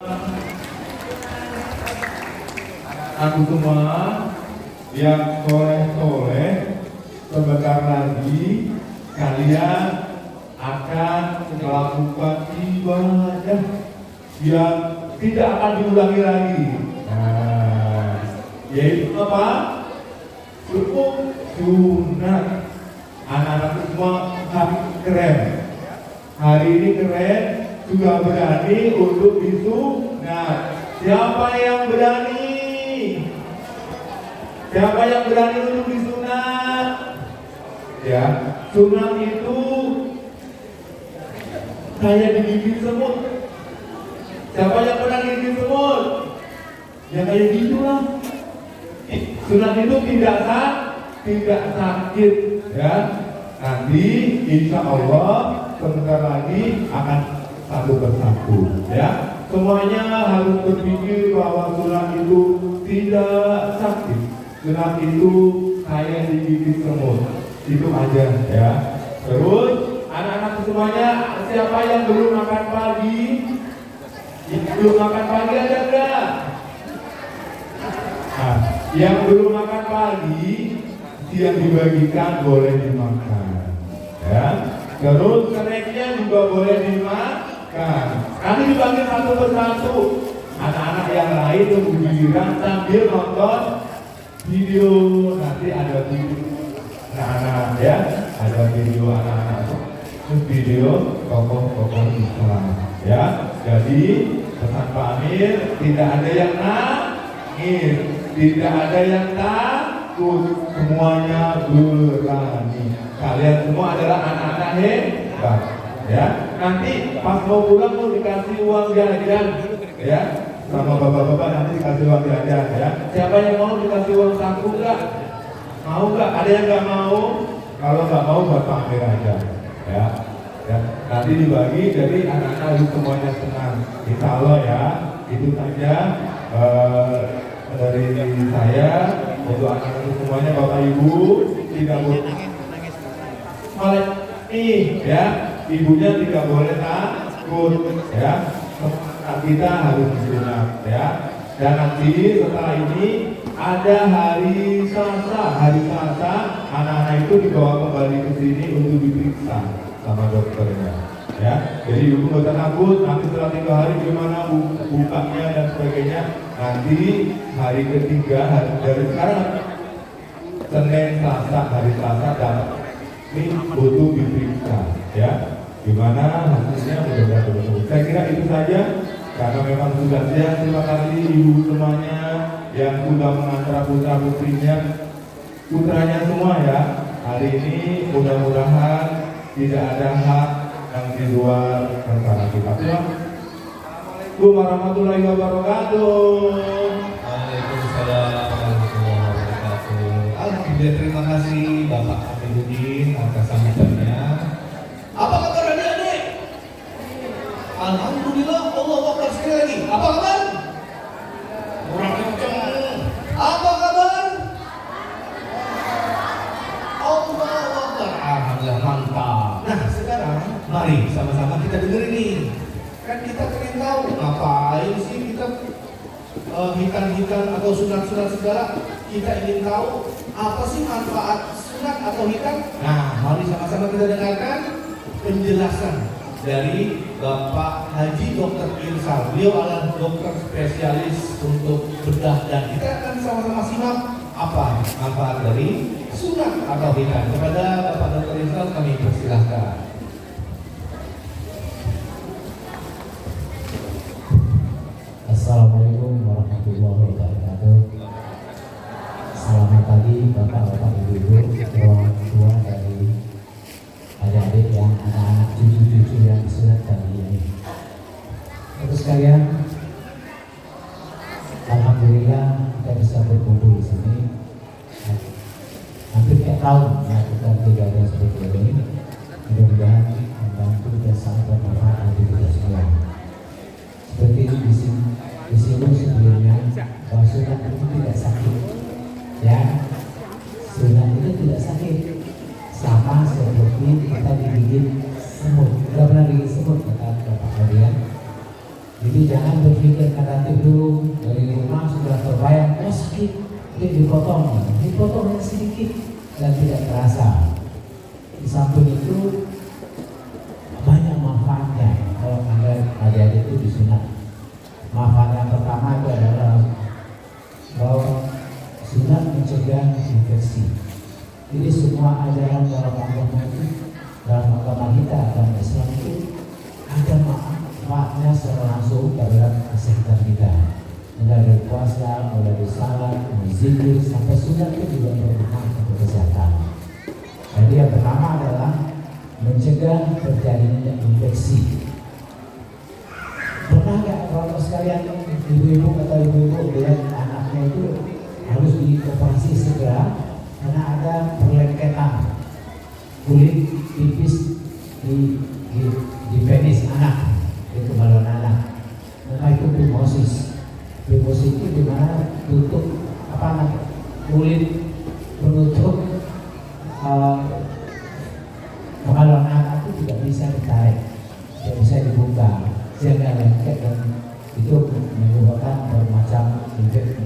Aku semua yang soleh-soleh, sebentar lagi kalian akan melakukan ibadah yang tidak akan diulangi lagi. Nah, yaitu apa? Hukum sunat. Anak-anak semua harus keren. Hari ini keren, sudah berani untuk disunat. Siapa yang berani? Siapa yang berani untuk disunat? Ya, sunat itu kayak digigit semut. Siapa yang pernah digigit semut? Ya kayak gitulah. Sunat itu tidak sakit, ya. Nanti insya Allah sebentar lagi akan satu persatu, ya. Semuanya harus berpikir bahwa sunat itu tidak sakit. Sunat itu kayak digigit semut, itu aja, ya. Terus anak-anak semuanya, siapa yang belum makan pagi? Belum makan pagi ada enggak? Nah, yang belum makan pagi, yang dibagikan boleh dimakan, ya. Terus snacknya juga boleh dimakan. Nanti dibagi satu persatu. Anak-anak yang lain tunggu giliran sambil nonton video. Nanti ada video anak-anak, ya, ada video anak-anak, video tokoh-tokoh Islam, ya. Jadi pesan Pak Amir, tidak ada yang nangis, tidak ada yang takut, semuanya berani. Kalian semua adalah anak-anak hebat, ya. Nanti pas mau pulang mau dikasih uang jajan, ya, sama bapak-bapak nanti dikasih uang jajan, ya. Siapa yang mau dikasih uang saku enggak? Mau enggak? Ada yang enggak mau? Kalau enggak mau buat Pak Amir aja, ya. Ya, nanti dibagi, jadi anak-anak itu semuanya senang. Insya Allah, ya. Itu saja dari saya untuk anak-anak semuanya. Bapak Ibu tidak boleh ya, ibunya tidak boleh takut, ya. Kita harus disunat, ya. Dan nanti setelah ini ada hari Selasa anak-anak itu dibawa kembali ke sini untuk diperiksa sama dokternya, ya. Jadi ibu nggak usah takut. Nanti setelah 3 hari gimana bukanya dan sebagainya. Nanti hari ketiga, dari sekarang Senin, Selasa, hari Selasa dan ini butuh diperiksa, ya. Gimana hasilnya mudah-mudahan. Saya kira itu saja karena memang sudah siang. Terima kasih ibu semuanya yang sudah mengantar putra putranya semua, ya. Hari ini mudah-mudahan tidak ada hak yang di luar rencana kita. Assalamualaikum warahmatullahi wabarakatuh. Waalaikumsalam warahmatullahi wabarakatuh. Alhamdulillah, terima kasih Bapak Abidudin atas sambutannya. Apa kabar adik-adik? Alhamdulillah, Allah Akbar sekali lagi. Apa kabar? Kurang kenceng. Apa kabar? Allah Akbar. Alhamdulillah, mantap. Nah, sekarang mari sama-sama kita dengerin nih. Kan kita pengen tahu ngapain sih kita hitan-hitan atau sunat-sunat segala. Kita ingin tahu apa sih manfaat sunat atau hitan. Nah, mari sama-sama kita dengarkan penjelasan dari Bapak Haji Dr. Irsal. Beliau adalah dokter spesialis untuk bedah, dan kita akan sama-sama simak apa manfaat dari sunat atau hitan. Kepada Bapak Dr. Irsal kami persilahkan. Assalamualaikum warahmatullahi wabarakatuh. Selamat pagi Bapak-bapak, Ibu-ibu, orang tua dari adik-adik yang anak-anak, cucu-cucu yang sunat kali ini. Terus sekalian, alhamdulillah kita bisa berkumpul di sini. Hampir tiap tahun melakukan kegiatan seperti ini. Mudah-mudahan membantu dan sangat bermanfaat bagi kita semua. Seperti di sini sebelumnya bahwa sunat itu tidak sakit, ya. Sunat itu tidak sakit, sama seperti kita digigit semut. Tidak pernah digigit semut, kata Bapak kalian. Jadi jangan berpikir negatif dulu, dari rumah sudah terbayang, oh sakit, dipotong yang sedikit dan tidak terasa. Di samping itu banyak manfaatnya kalau adik-adik itu disunat. Manfaat yang pertama itu adalah bahwa sunat mencegah infeksi. Jadi semua ajaran dalam agama itu, dalam agama kita, agama Islam itu ada manfaatnya secara langsung terhadap kesehatan kita. Mulai dari puasa, mulai dari salat, mulai zikir, sampai sunat itu juga bermanfaat untuk kesehatan. Jadi yang pertama adalah mencegah terjadinya infeksi. Pernah nggak kalau sekalian ibu-ibu atau ibu-ibu lihat anaknya itu harus dioperasi segera karena ada perlengketan kulit tipis di penis anak, di kemaluan anak. Nah itu fimosis. Fimosis itu dimana tutup kulit penutup kemaluan anak itu tidak bisa ditarik, tidak bisa dibuka, sehingga lengket dan itu menyebabkan bermacam efek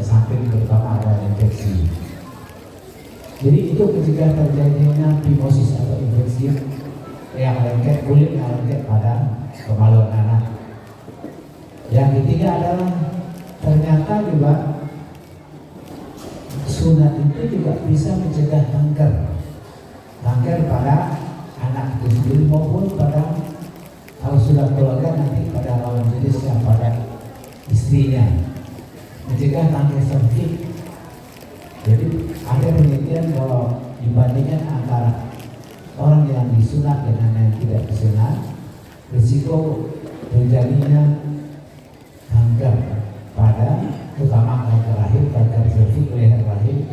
samping, terutama ada infeksi. Jadi itu ketika terjadinya fimosis atau infeksi yang lengket kulit yang lengket pada kemaluan anak. Yang ketiga adalah ternyata juga sunat itu juga bisa mencegah kanker pada anak itu sendiri maupun pada kalau sudah keluarga nanti pada lawan jenis yang pada istrinya, mencegah kanker serviks. Jadi ada penelitian bahwa dibandingkan antara orang yang disunat dengan yang tidak disunat, risiko terjadinya kanker pada terutama kanker rahim, kanker serviks, leher rahim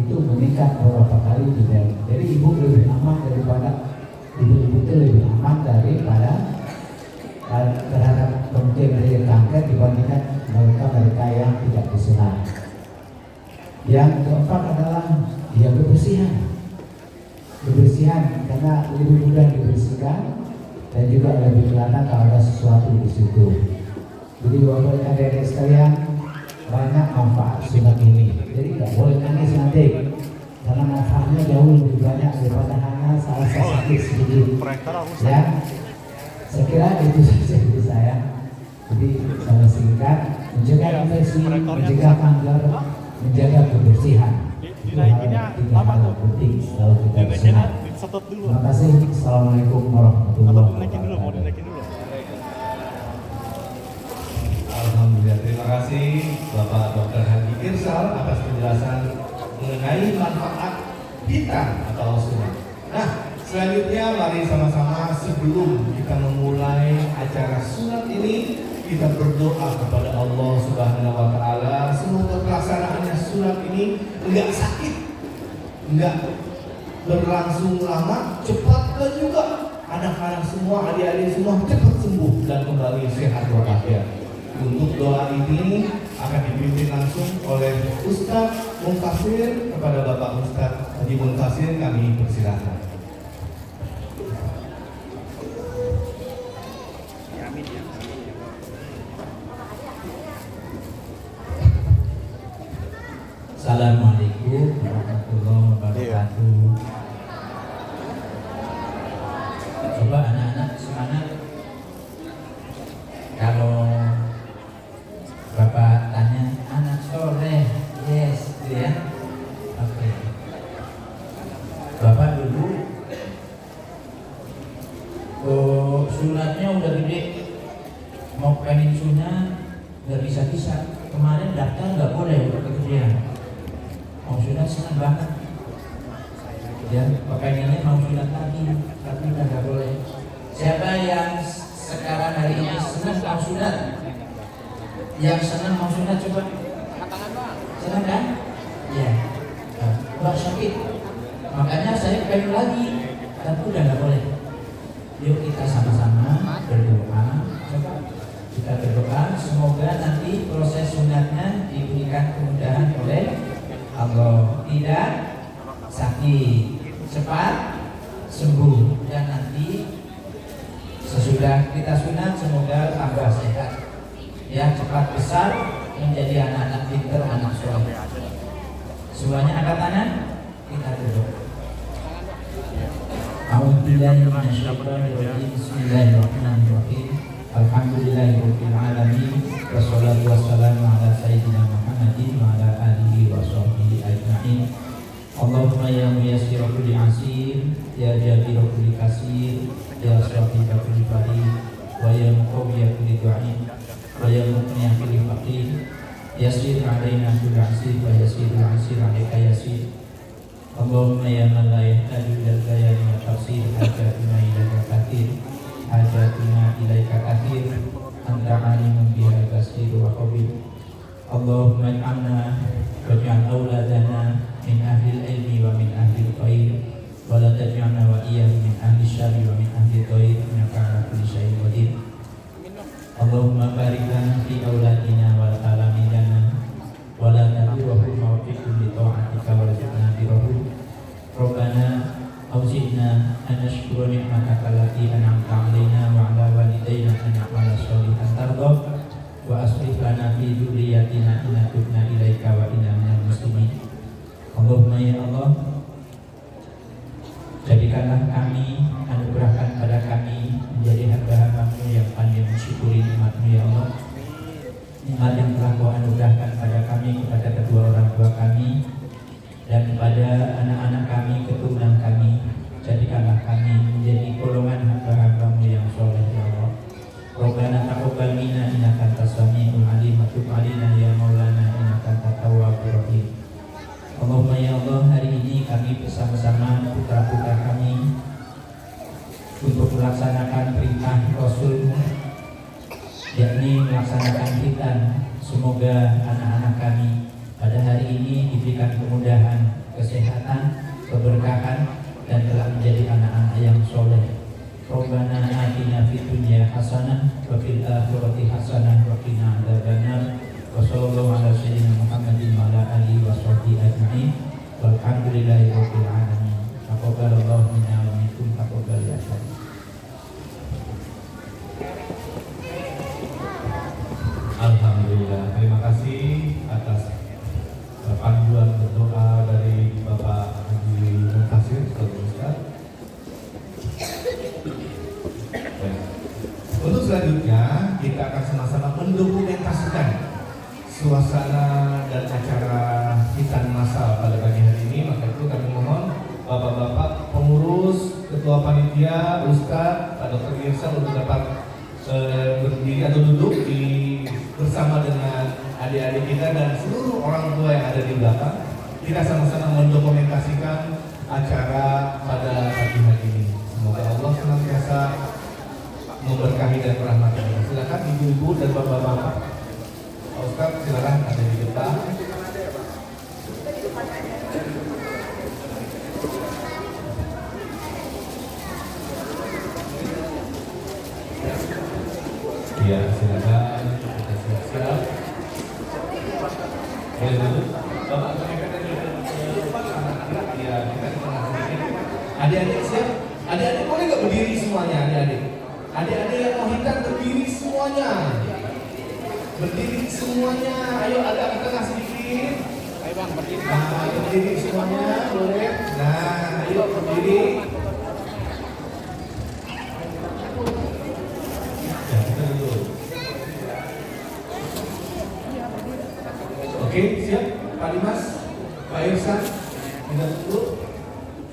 itu meningkat beberapa kali lipat. Jadi ibu lebih aman daripada ibu itu lebih aman daripada terhadap kemungkinan kanker dibandingkan mereka yang tidak disunat. Yang keempat adalah kebersihan karena lebih mudah dibersihkan dan juga lebih kelihatan kalau ada sesuatu di situ. Jadi bapak adik-adik sekalian, banyak manfaat sunat ini. Jadi nggak boleh nangis nanti karena manfaatnya jauh lebih banyak daripada hanya salah sakit sedikit. Ya, saya kira itu saja dari saya. Jadi saya singkat, mencegah infeksi, mencegah kanker, menjaga kebersihan. Itu tiga hal penting kalau kita bersunat. Terima kasih. Assalamualaikum warahmatullahi wabarakatuh. Alhamdulillah, terima kasih Bapak Dr. Haji Irsal atas penjelasan mengenai manfaat hitan atau sunat. Nah, selanjutnya mari sama-sama sebelum kita memulai acara sunat ini, kita berdoa kepada Allah Subhanahu wa Ta'ala. Semoga pelaksanaannya sunat ini enggak sakit, enggak berlangsung lama, cepat, dan juga anak-anak semua, adik-adik semua cepat sembuh dan kembali sehat walafiat. Untuk doa ini akan dipimpin langsung oleh Ustaz Muntasir. Kepada Bapak Ustaz Haji Muntasir kami persilakan. Assalamualaikum warahmatullahi wabarakatuh. Coba anak-anak semangat. Kalau Bapak tanya anak soleh, yes, gitu ya. Oke. Bapak dulu, sunatnya udah gede, mau pengen sunat nggak bisa. Kemarin daftar nggak boleh udah kegedean. Mau sunat senang banget. Ya, pengennya mau sunat lagi, tapi udah nggak boleh. Siapa yang sekarang hari ini senang mau sunat? Yang senang mau sunat coba. Senang kan? Iya. Nggak sakit. Makanya saya pengen lagi, tapi udah nggak boleh. Yuk kita sama-sama berdoa. Coba kita berdoa semoga nanti proses sunatnya diberikan kemudahan oleh Allah, tidak sakit, cepat sembuh, dan nanti sesudah Sudah kita sunat, semoga tambah sehat, ya, cepat besar menjadi anak-anak pintar, anak soleh. Semuanya angkat tangan, kita duduk. A'udzubillahi minasyaitonirrajim. Bismillahirrahmanirrahim. Alhamdulillahirabbil alamin. Wassalatu wassalamu ala sayyidina Muhammadin wa ala alihi wa sahbihi ajma'in. Allahumma ya muyassira kulli asir, ya jabira kulli kasir, ya sahibah kulli fahim, wa ya muqawwiya kulli du'in, wa ya muqniya kulli faqir, yassir alaina kulli asir, wa yassirul asir alaika yassir. Allahumma ya man la yahtaju ilal bayani wa tafsir, hajatuna ilaika kathir, hajatuna ilaika kathir, anta alimun biha basir wa khabir. Allahumma ij'alna waj'al auladana min ahlil ilmi wa min ahlil khair, wa la taj'alna wa iyyahum min ahli syarri wa min ahli khair, innaka ala kulli syai'in qadir. Allahumma barik lana fi auladina wal alamin lana wa la tadurruhum wa waffiqhum li ta'atika warzuqna birrahum. Rabbana awzi'na an nashkura ni'mataka allati an'amta 'alaina wa 'ala walidayna wa na'mala sholihan tardha wa aslih lana fi dzurriyyatina inna tubna ilaika wa inna minal muslimin. Allahumma ya Allah, jadikanlah kami, anugerahkan pada kami menjadi hamba-hamba-Mu yang pandai mensyukuri nikmat-Mu ya Allah. Nikmat yang telah Kau anugerahkan pada kami, kepada kedua orang tua kami, dan kepada anak-anak kami, keturunan kami. Jadikanlah kami menjadi golongan hamba-hamba-Mu yang soleh ya Allah. Rabbana taqabbal minna innaka antas samiul alim wa tub 'alaina ya maulana innaka antat tawwabur rahim. Allahumma ya Allah, hari ini kami bersama-sama putra-putra kami untuk melaksanakan perintah Rasul-Mu, yakni melaksanakan khitan. Semoga anak-anak kami pada hari ini diberikan kemudahan, kesehatan, keberkahan, dan telah menjadi anak-anak yang soleh. Rabbana atina fid dunya hasanah wa fil akhirati hasanah wa qina adzabannar. Wa sallallahu ala sayyidina Muhammadin wa ala alihi wa sahbihi ajma'in. Walhamdulillahi rabbil alamin. Taqabbalallahu minna wa minkum taqabbal ya Allah. Alhamdulillah, terima kasih atas panduan berdoa dari Bapak Haji Muntasir Ustaz. Untuk selanjutnya kita akan sama-sama mendokumentasikan suasana dan acara khitan massal pada pagi hari ini. Maka itu kami mohon bapak-bapak pengurus, ketua panitia, ustadz, Pak Dr. Irsa untuk dapat berdiri atau duduk bersama dengan adik-adik kita dan seluruh orang tua yang ada di belakang. Kita sama-sama mendokumentasikan acara pada pagi hari ini. Semoga Allah senantiasa memberkahi dan merahmati. Silakan ibu-ibu dan bapak-bapak. Pak Ustadz silakan ada di depan. Iya, silakan. Kita siap-siap. Boleh dulu. Bapak iya, kita di tengah sedikit. Adik-adik siap? Adik-adik boleh nggak berdiri semuanya, adik-adik? Adik-adik yang mau hitam berdiri semuanya. Berdiri semuanya. Ayo agak ke tengah sedikit. Ayo bang, berdiri. Nah, berdiri semuanya, boleh. Nah, ayo berdiri. Ya, kita dulu. Oke, siap? Pak Dimas, Pak Irsan, kita dulu.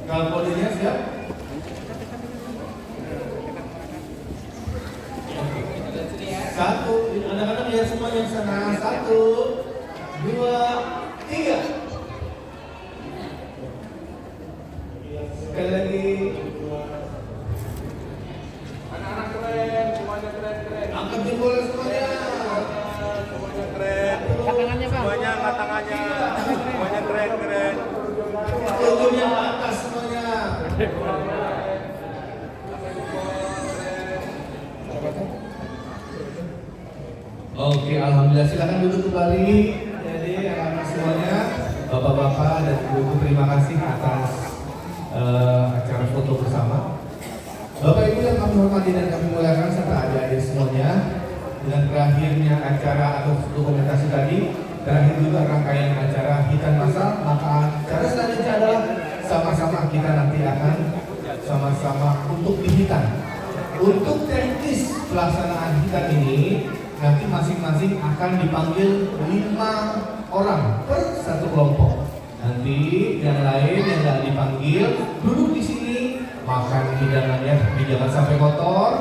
Kalau kodenya siap? Satu, anak-anak lihat semuanya di sana. 1, 2, 3. Sekali lagi. Anak-anak keren, semuanya keren-keren. Angkat jempolnya semuanya. Semuanya keren. Tangannya bang. Semuanya angkat tangannya. Semuanya keren-keren. Logonya ke atas semuanya. Oke, alhamdulillah, silakan duduk kembali. Jadi anak-anak semuanya, bapak-bapak dan ibu-ibu, terima kasih atas acara foto bersama. Bapak Ibu yang kami hormati dan kami muliakan serta adik-adik semuanya, dengan berakhirnya acara atau dokumentasi tadi, terakhir juga rangkaian acara hitan masal, maka acara selanjutnya adalah sama-sama kita nanti akan sama-sama untuk dihitan. Untuk teknis pelaksanaan hitan ini, nanti masing-masing akan dipanggil 5 orang per satu kelompok. Nanti yang lain yang nggak dipanggil duduk di sini, makan hidangannya tapi jangan sampai kotor.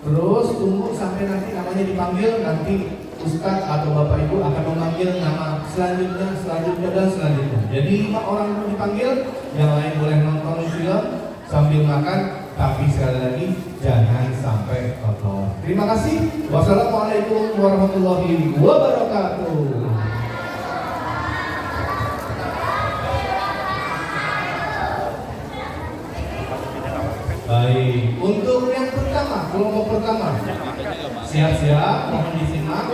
Terus tunggu sampai nanti namanya dipanggil, nanti Ustadz atau Bapak Ibu akan memanggil nama selanjutnya dan selanjutnya. Jadi 5 orang dipanggil, yang lain boleh nonton film sambil makan, tapi sekali lagi jangan sampai kotor. Terima kasih. Wassalamualaikum warahmatullahi wabarakatuh. Baik, untuk yang pertama, kelompok pertama, siap-siap, mohon disimak.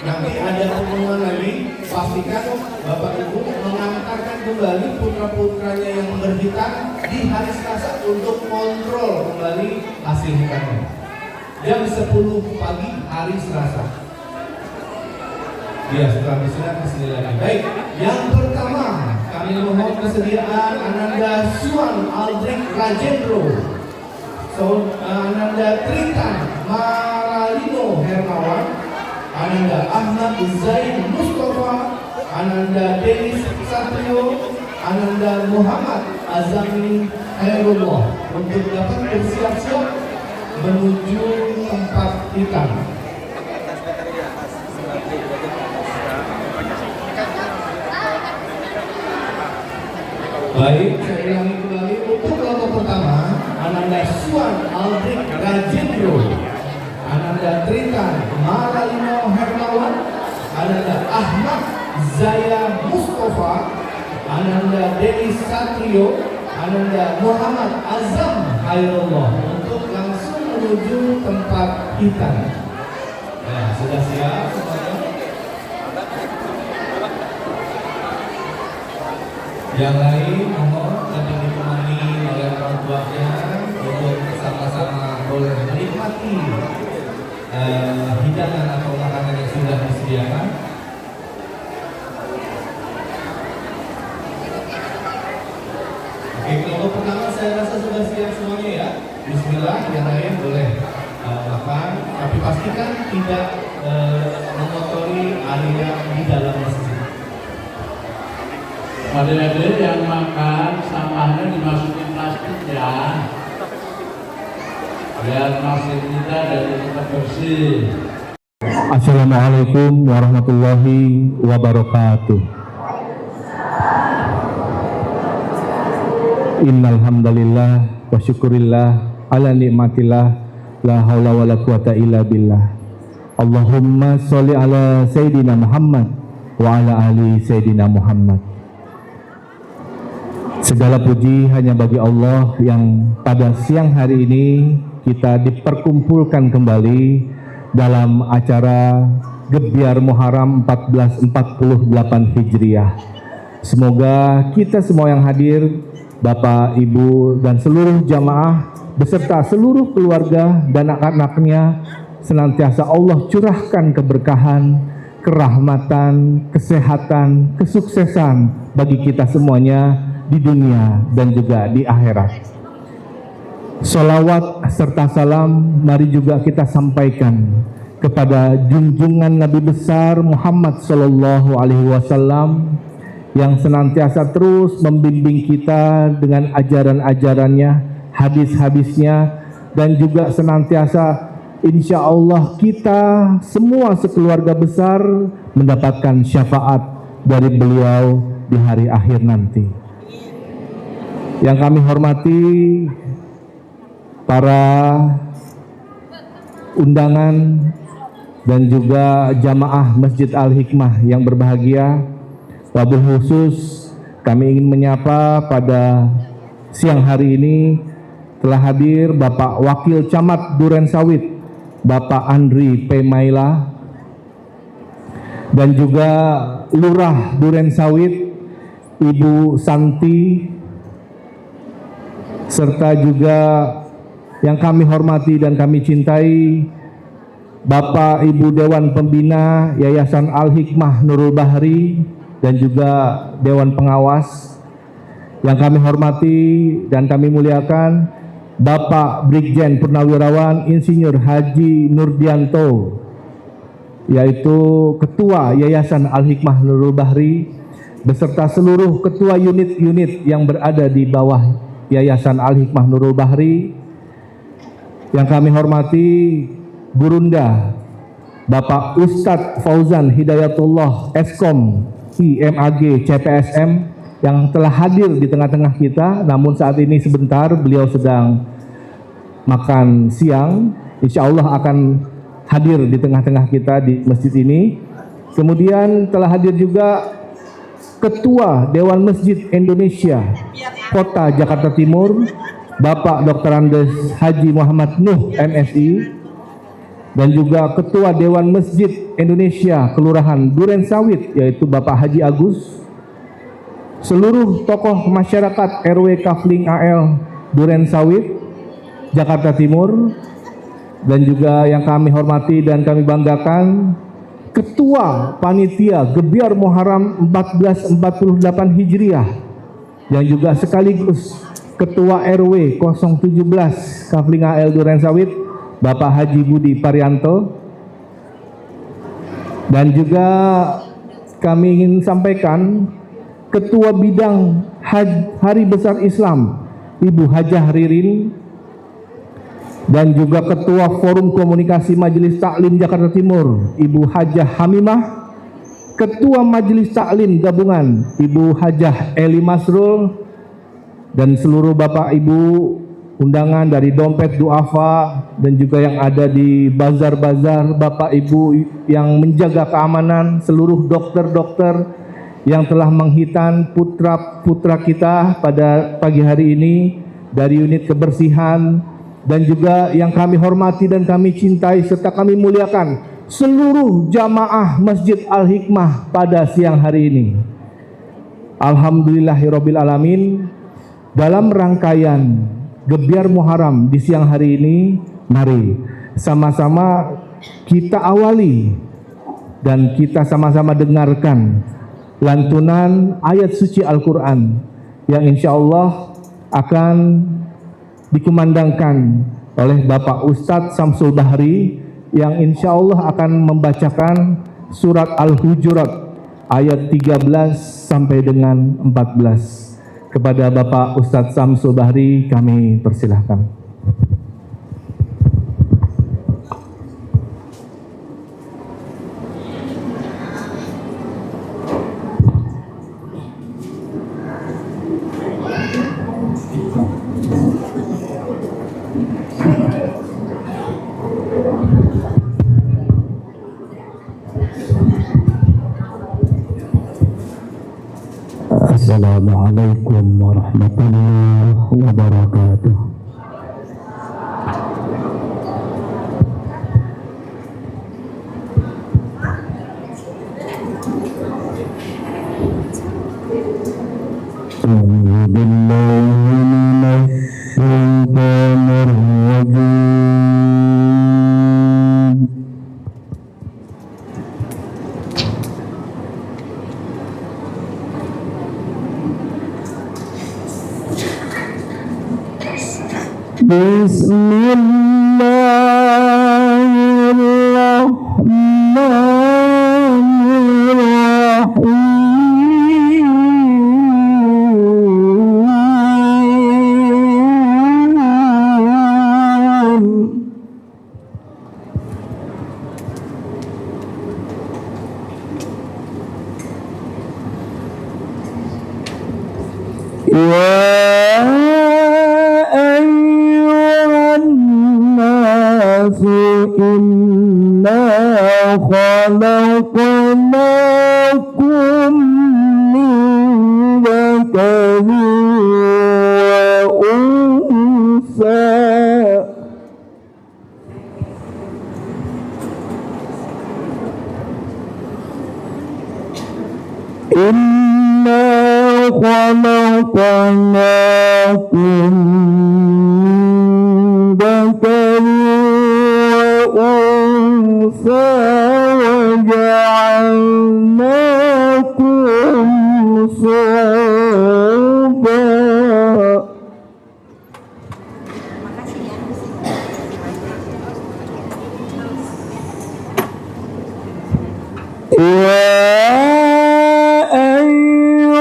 Nanti ada pengumuman lagi. Pastikan Bapak Ibu mengantarkan kembali putra-putranya yang berhitan di hari Selasa untuk kontrol kembali hasil hitannya. Jam 10 pagi hari Selasa. Ya, setelah disunat kesini lagi. Baik, yang pertama kami mohon kesediaan Ananda Suan Aldrich Rajendro, Ananda Tritan Maralino Hermawan, Ananda Ahmad Zain Mustafa, Ananda Denis Satrio, Ananda Muhammad Azami Khairullah untuk dapat bersiap-siap menuju tempat hitam. Baik, saya ulangi kembali untuk kelompok pertama, Ananda Suan Aldrich Rajendro, Ananda Tritan Maralino Hermawan, Ananda Ahmad Zaya Mustafa, Ananda Denis Satrio, Ananda Muhammad Azam Khairullah untuk langsung menuju tempat hitam. Nah, sudah siap semuanya? Yang lain mohon dapat ditemani oleh orang tuanya untuk sama-sama boleh menikmati hidangan atau makanan yang sudah disediakan. Oke, kelompok pertama saya rasa sudah siap semuanya ya. Bismillah, yang lain boleh makan, tapi pastikan tidak mengotori area di dalam masjid. Adik-adik yang makan sampahnya dimasukin plastik ya, biar masjid kita dan tetap bersih. Assalamualaikum warahmatullahi wabarakatuh. Innal hamdalillah wa syukurillah ala nikmatillah la haula wala quwata illa billah. Allahumma sholli ala sayyidina Muhammad wa ala ali sayyidina Muhammad. Segala puji hanya bagi Allah yang pada siang hari ini kita diperkumpulkan kembali dalam acara Gebiar Muharram 1448 Hijriah. Semoga kita semua yang hadir, Bapak, Ibu, dan seluruh jamaah beserta seluruh keluarga dan anak-anaknya senantiasa Allah curahkan keberkahan, kerahmatan, kesehatan, kesuksesan bagi kita semuanya di dunia dan juga di akhirat. Salawat serta salam mari juga kita sampaikan kepada junjungan Nabi besar Muhammad Sallallahu Alaihi Wasallam yang senantiasa terus membimbing kita dengan ajaran-ajarannya, hadis-hadisnya, dan juga senantiasa insya Allah kita semua sekeluarga besar mendapatkan syafaat dari beliau di hari akhir nanti. Yang kami hormati para undangan dan juga jamaah Masjid Al-Hikmah yang berbahagia, wabil khusus kami ingin menyapa pada siang hari ini telah hadir Bapak Wakil Camat Durensawit, Bapak Andri P. Maila, dan juga Lurah Durensawit, Ibu Santi, serta juga yang kami hormati dan kami cintai Bapak Ibu Dewan Pembina Yayasan Al-Hikmah Nurul Bahri dan juga Dewan Pengawas, yang kami hormati dan kami muliakan Bapak Brigjen Purnawirawan Insinyur Haji Nurdianto, yaitu Ketua Yayasan Al-Hikmah Nurul Bahri, beserta seluruh ketua unit-unit yang berada di bawah Yayasan Al-Hikmah Nurul Bahri. Yang kami hormati Burunda Bapak Ustadz Fauzan Hidayatullah Eskom IMAG CPSM yang telah hadir di tengah-tengah kita, namun saat ini sebentar beliau sedang makan siang, insya Allah akan hadir di tengah-tengah kita di masjid ini. Kemudian telah hadir juga Ketua Dewan Masjid Indonesia Kota Jakarta Timur Bapak Dr. Andes Haji Muhammad Nuh MSI, dan juga Ketua Dewan Masjid Indonesia Kelurahan Duren Sawit yaitu Bapak Haji Agus, seluruh tokoh masyarakat RW Kafling AL Duren Sawit Jakarta Timur, dan juga yang kami hormati dan kami banggakan Ketua Panitia Gebiar Muharram 1448 Hijriah yang juga sekaligus Ketua RW 017 Kafling AL Duren Sawit Bapak Haji Budi Parianto, dan juga kami ingin sampaikan Ketua Bidang Hari Besar Islam Ibu Hajah Ririn, dan juga Ketua Forum Komunikasi Majelis Taklim Jakarta Timur Ibu Hajah Hamimah, Ketua Majelis Taklim Gabungan Ibu Hajah Eli Masrul, dan seluruh Bapak Ibu undangan dari Dompet Duafa dan juga yang ada di bazar-bazar, Bapak Ibu yang menjaga keamanan, seluruh dokter-dokter yang telah menghitan putra-putra kita pada pagi hari ini dari unit kebersihan, dan juga yang kami hormati dan kami cintai serta kami muliakan seluruh jamaah Masjid Al-Hikmah pada siang hari ini. Alhamdulillahirabbil alamin. Dalam rangkaian Gebiar Muharram di siang hari ini, mari sama-sama kita awali dan kita sama-sama dengarkan lantunan ayat suci Al-Quran yang insya Allah akan dikumandangkan oleh Bapak Ustadz Samsul Bahri yang insya Allah akan membacakan surat Al-Hujurat ayat 13 sampai dengan 14. Kepada Bapak Ustadz Samsul Bahri kami persilahkan. Assalamualaikum warahmatullahi wabarakatuh. خلقناكم من ayyuhan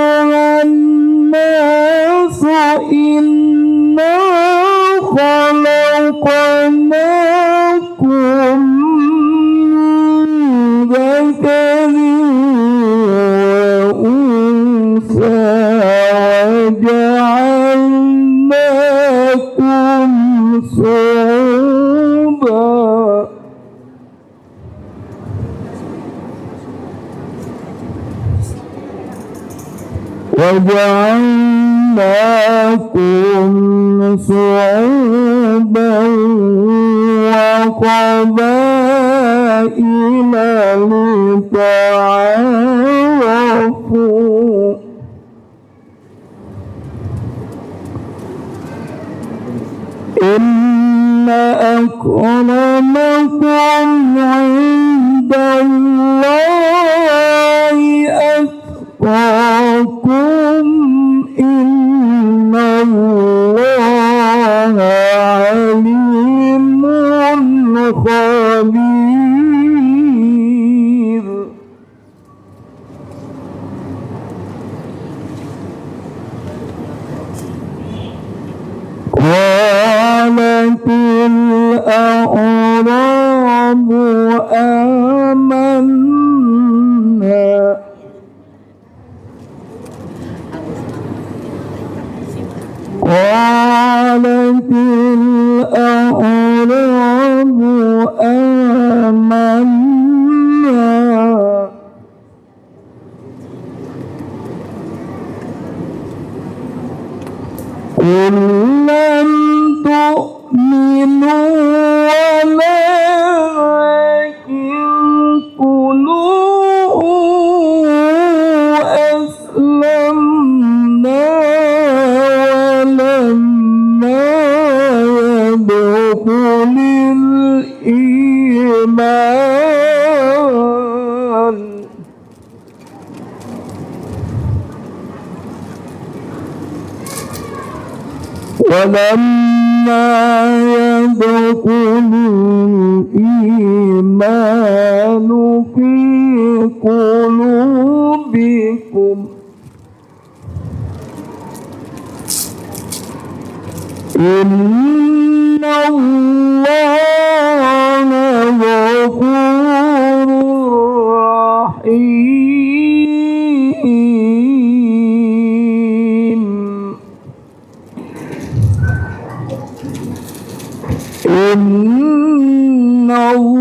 nasu inna khalaqnakum min dzakarin wa unsa waja'alnakum syu'uban وجعلناكم شعوبا وقبائل لتعارفوا إن أكرمكم عند الله أتقاكم إن الله عليم خبير قالت الأعراب آمنا قالت الأعراب آمنا قل لم تؤمنوا ولكن قولوا أسلمنا ولما يدخل الإيمان الإيمان في قلوبكم إن الله غفور رحيم إن الله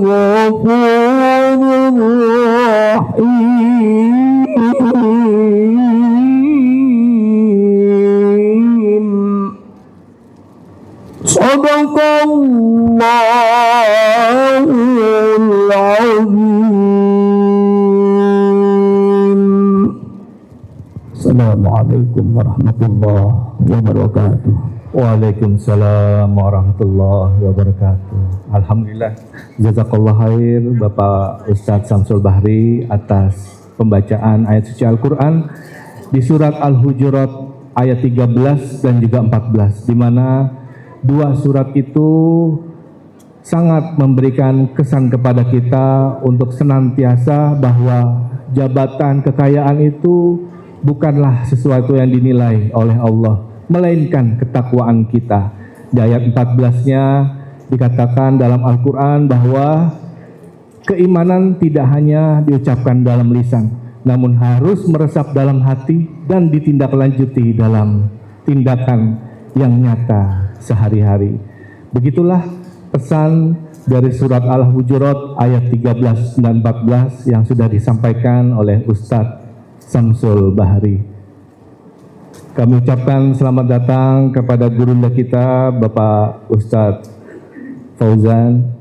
غفور رحيم صدق الله العظيم. Assalamualaikum warahmatullahi wabarakatuh. Waalaikumsalam warahmatullahi wabarakatuh. Alhamdulillah, jazakallah khair Bapak Ustadz Samsul Bahri atas pembacaan ayat suci Al-Quran di surat Al-Hujurat ayat 13 dan juga 14, di mana dua surat itu sangat memberikan kesan kepada kita untuk senantiasa bahwa jabatan kekayaan itu bukanlah sesuatu yang dinilai oleh Allah, melainkan ketakwaan kita. Di ayat 14-nya dikatakan dalam Al-Quran bahwa keimanan tidak hanya diucapkan dalam lisan, namun harus meresap dalam hati dan ditindaklanjuti dalam tindakan yang nyata sehari-hari. Begitulah pesan dari surat Al-Hujurat ayat 13 dan 14 yang sudah disampaikan oleh Ustadz Samsul Bahri. Kami ucapkan selamat datang kepada gurunda kita Bapak Ustadz Fauzan.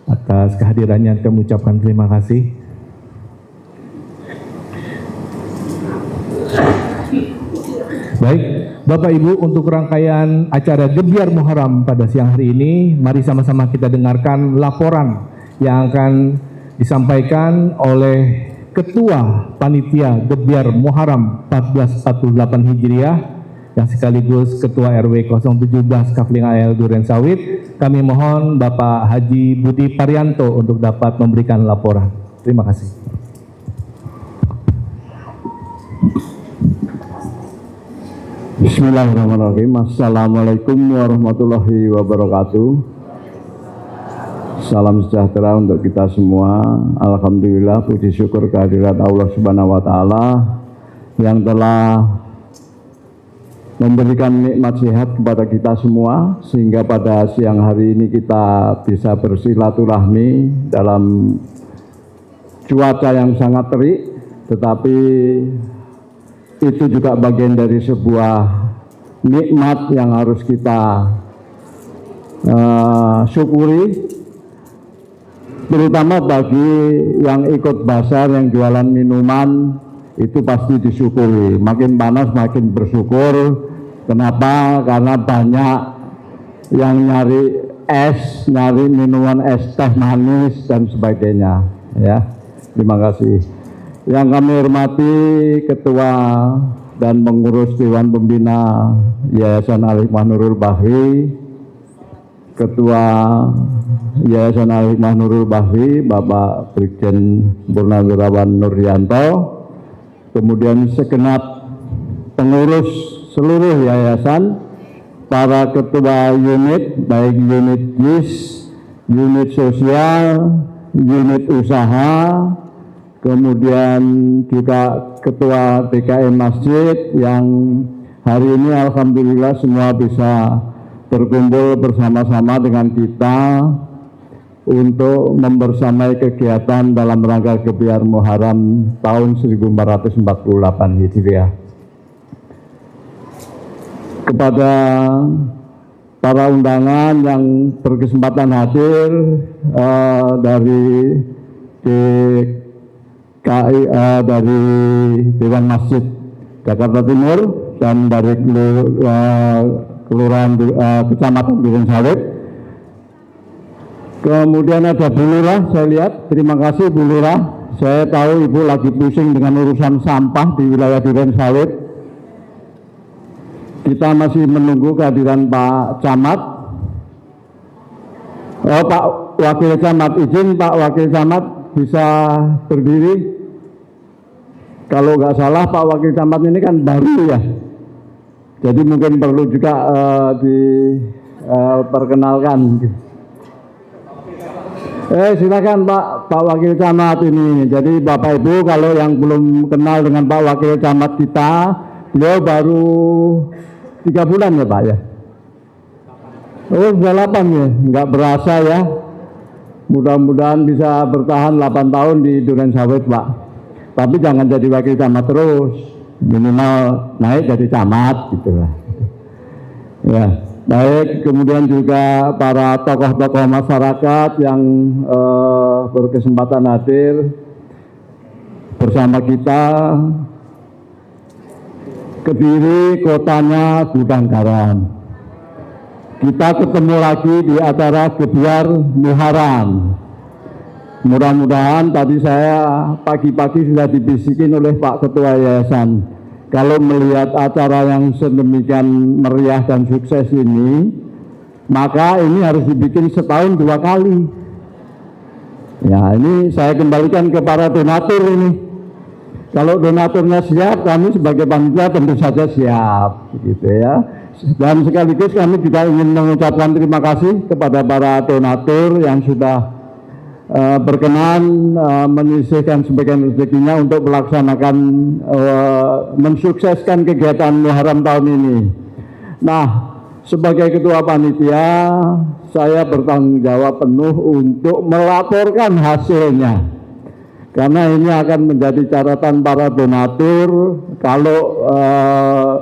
Atas kehadirannya kami ucapkan terima kasih. Baik, Bapak Ibu, untuk rangkaian acara Gebyar Muharram pada siang hari ini, mari sama-sama kita dengarkan laporan yang akan disampaikan oleh Ketua Panitia Gebyar Muharram 1448 Hijriah yang sekaligus Ketua RW 017 Kafling AL Durensawit. Kami mohon Bapak Haji Budi Parianto untuk dapat memberikan laporan. Terima kasih. Bismillahirrahmanirrahim. Assalamualaikum warahmatullahi wabarakatuh. Salam sejahtera untuk kita semua. Alhamdulillah, puji syukur kehadirat Allah Subhanahu wa Ta'ala yang telah memberikan nikmat sehat kepada kita semua, sehingga pada siang hari ini kita bisa bersilaturahmi dalam cuaca yang sangat terik, tetapi itu juga bagian dari sebuah nikmat yang harus kita syukuri, terutama bagi yang ikut bazar, yang jualan minuman, itu pasti disyukuri. Makin panas makin bersyukur. Kenapa? Karena banyak yang nyari es, nyari minuman es teh manis dan sebagainya. Ya, terima kasih. Yang kami hormati Ketua dan pengurus Dewan Pembina Yayasan Al-Hikmah Nurul Bahri, Ketua Yayasan Al-Hikmah Nurul Bahri, Bapak Brigjen Purnawirawan Nuryanto, kemudian segenap pengurus seluruh yayasan, para ketua unit, baik unit JIS, unit sosial, unit usaha, kemudian juga ketua DKM Masjid yang hari ini alhamdulillah semua bisa berkumpul bersama-sama dengan kita untuk membersamai kegiatan dalam rangka Gebiar Muharram tahun 1448 Hijriah. Kepada para undangan yang berkesempatan hadir dari DKI, dari Dewan Masjid Jakarta Timur dan dari Kelurahan Kecamatan Durensawit. Kemudian ada Bu Lurah, saya lihat, terima kasih Bu Lurah. Saya tahu Ibu lagi pusing dengan urusan sampah di wilayah Durensawit. Kita masih menunggu kehadiran Pak Camat. Oh, Pak Wakil Camat, izin Pak Wakil Camat bisa berdiri. Kalau nggak salah Pak Wakil Camat ini kan baru ya. Jadi mungkin perlu juga diperkenalkan. Silakan Pak Wakil Camat ini. Jadi Bapak Ibu kalau yang belum kenal dengan Pak Wakil Camat kita, beliau baru 3 bulan ya Pak ya. Oh sudah 8 ya, nggak berasa ya. Mudah-mudahan bisa bertahan 8 tahun di Durensawit Pak. Tapi jangan jadi Wakil Camat terus. Minimal naik jadi camat gitulah. Ya, baik. Kemudian juga para tokoh-tokoh masyarakat yang berkesempatan hadir bersama kita. Kediri kotanya gudang garam. Kita ketemu lagi di acara Gebiar Muharram. Mudah-mudahan tadi saya pagi-pagi sudah dibisikin oleh Pak Ketua Yayasan, kalau melihat acara yang sedemikian meriah dan sukses ini, maka ini harus dibikin setahun 2 kali. Ya, ini saya kembalikan ke para donatur ini. Kalau donaturnya siap, kami sebagai panitia tentu saja siap, gitu ya. Dan sekaligus kami juga ingin mengucapkan terima kasih kepada para donatur yang sudah berkenan menyisihkan sebagian rezekinya untuk melaksanakan mensukseskan kegiatan Muharram tahun ini. Nah, sebagai ketua panitia, saya bertanggung jawab penuh untuk melaporkan hasilnya, karena ini akan menjadi catatan para donatur. Kalau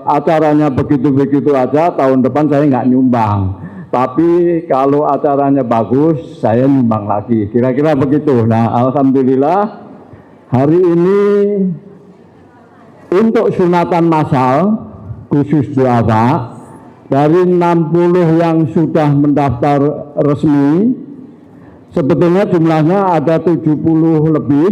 acaranya begitu-begitu aja, tahun depan saya nggak nyumbang. Tapi kalau acaranya bagus, saya nyumbang lagi. Kira-kira begitu. Nah, alhamdulillah hari ini untuk sunatan massal khusus duafa, dari 60 yang sudah mendaftar resmi, sebetulnya jumlahnya ada 70 lebih,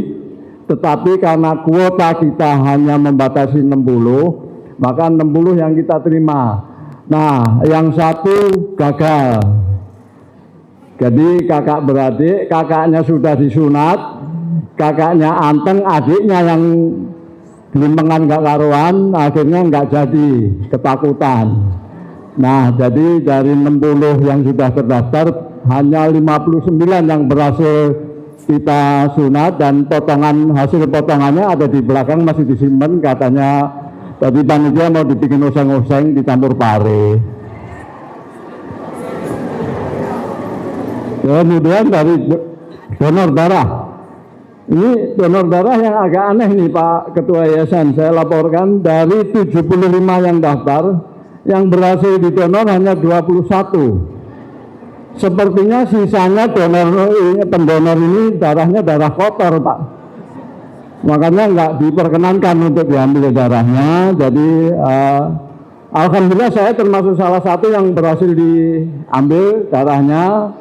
tetapi karena kuota kita hanya membatasi 60, maka 60 yang kita terima. Nah, yang satu gagal. Jadi kakak beradik, kakaknya sudah disunat, kakaknya anteng, adiknya yang gelimpengan gak karuan, akhirnya nggak jadi, ketakutan. Nah, jadi dari 60 yang sudah terdaftar, hanya 59 yang berhasil kita sunat, dan hasil potongannya ada di belakang, masih disimpan, katanya tadi panitia mau dibikin oseng-oseng dicampur pare. Kemudian dari donor darah. Ini donor darah yang agak aneh nih Pak Ketua Yayasan. Saya laporkan dari 75 yang daftar, yang berhasil didonor hanya 21. Sepertinya sisanya pendonor ini darahnya darah kotor Pak. Makanya nggak diperkenankan untuk diambil darahnya. Jadi alhamdulillah saya termasuk salah satu yang berhasil diambil darahnya.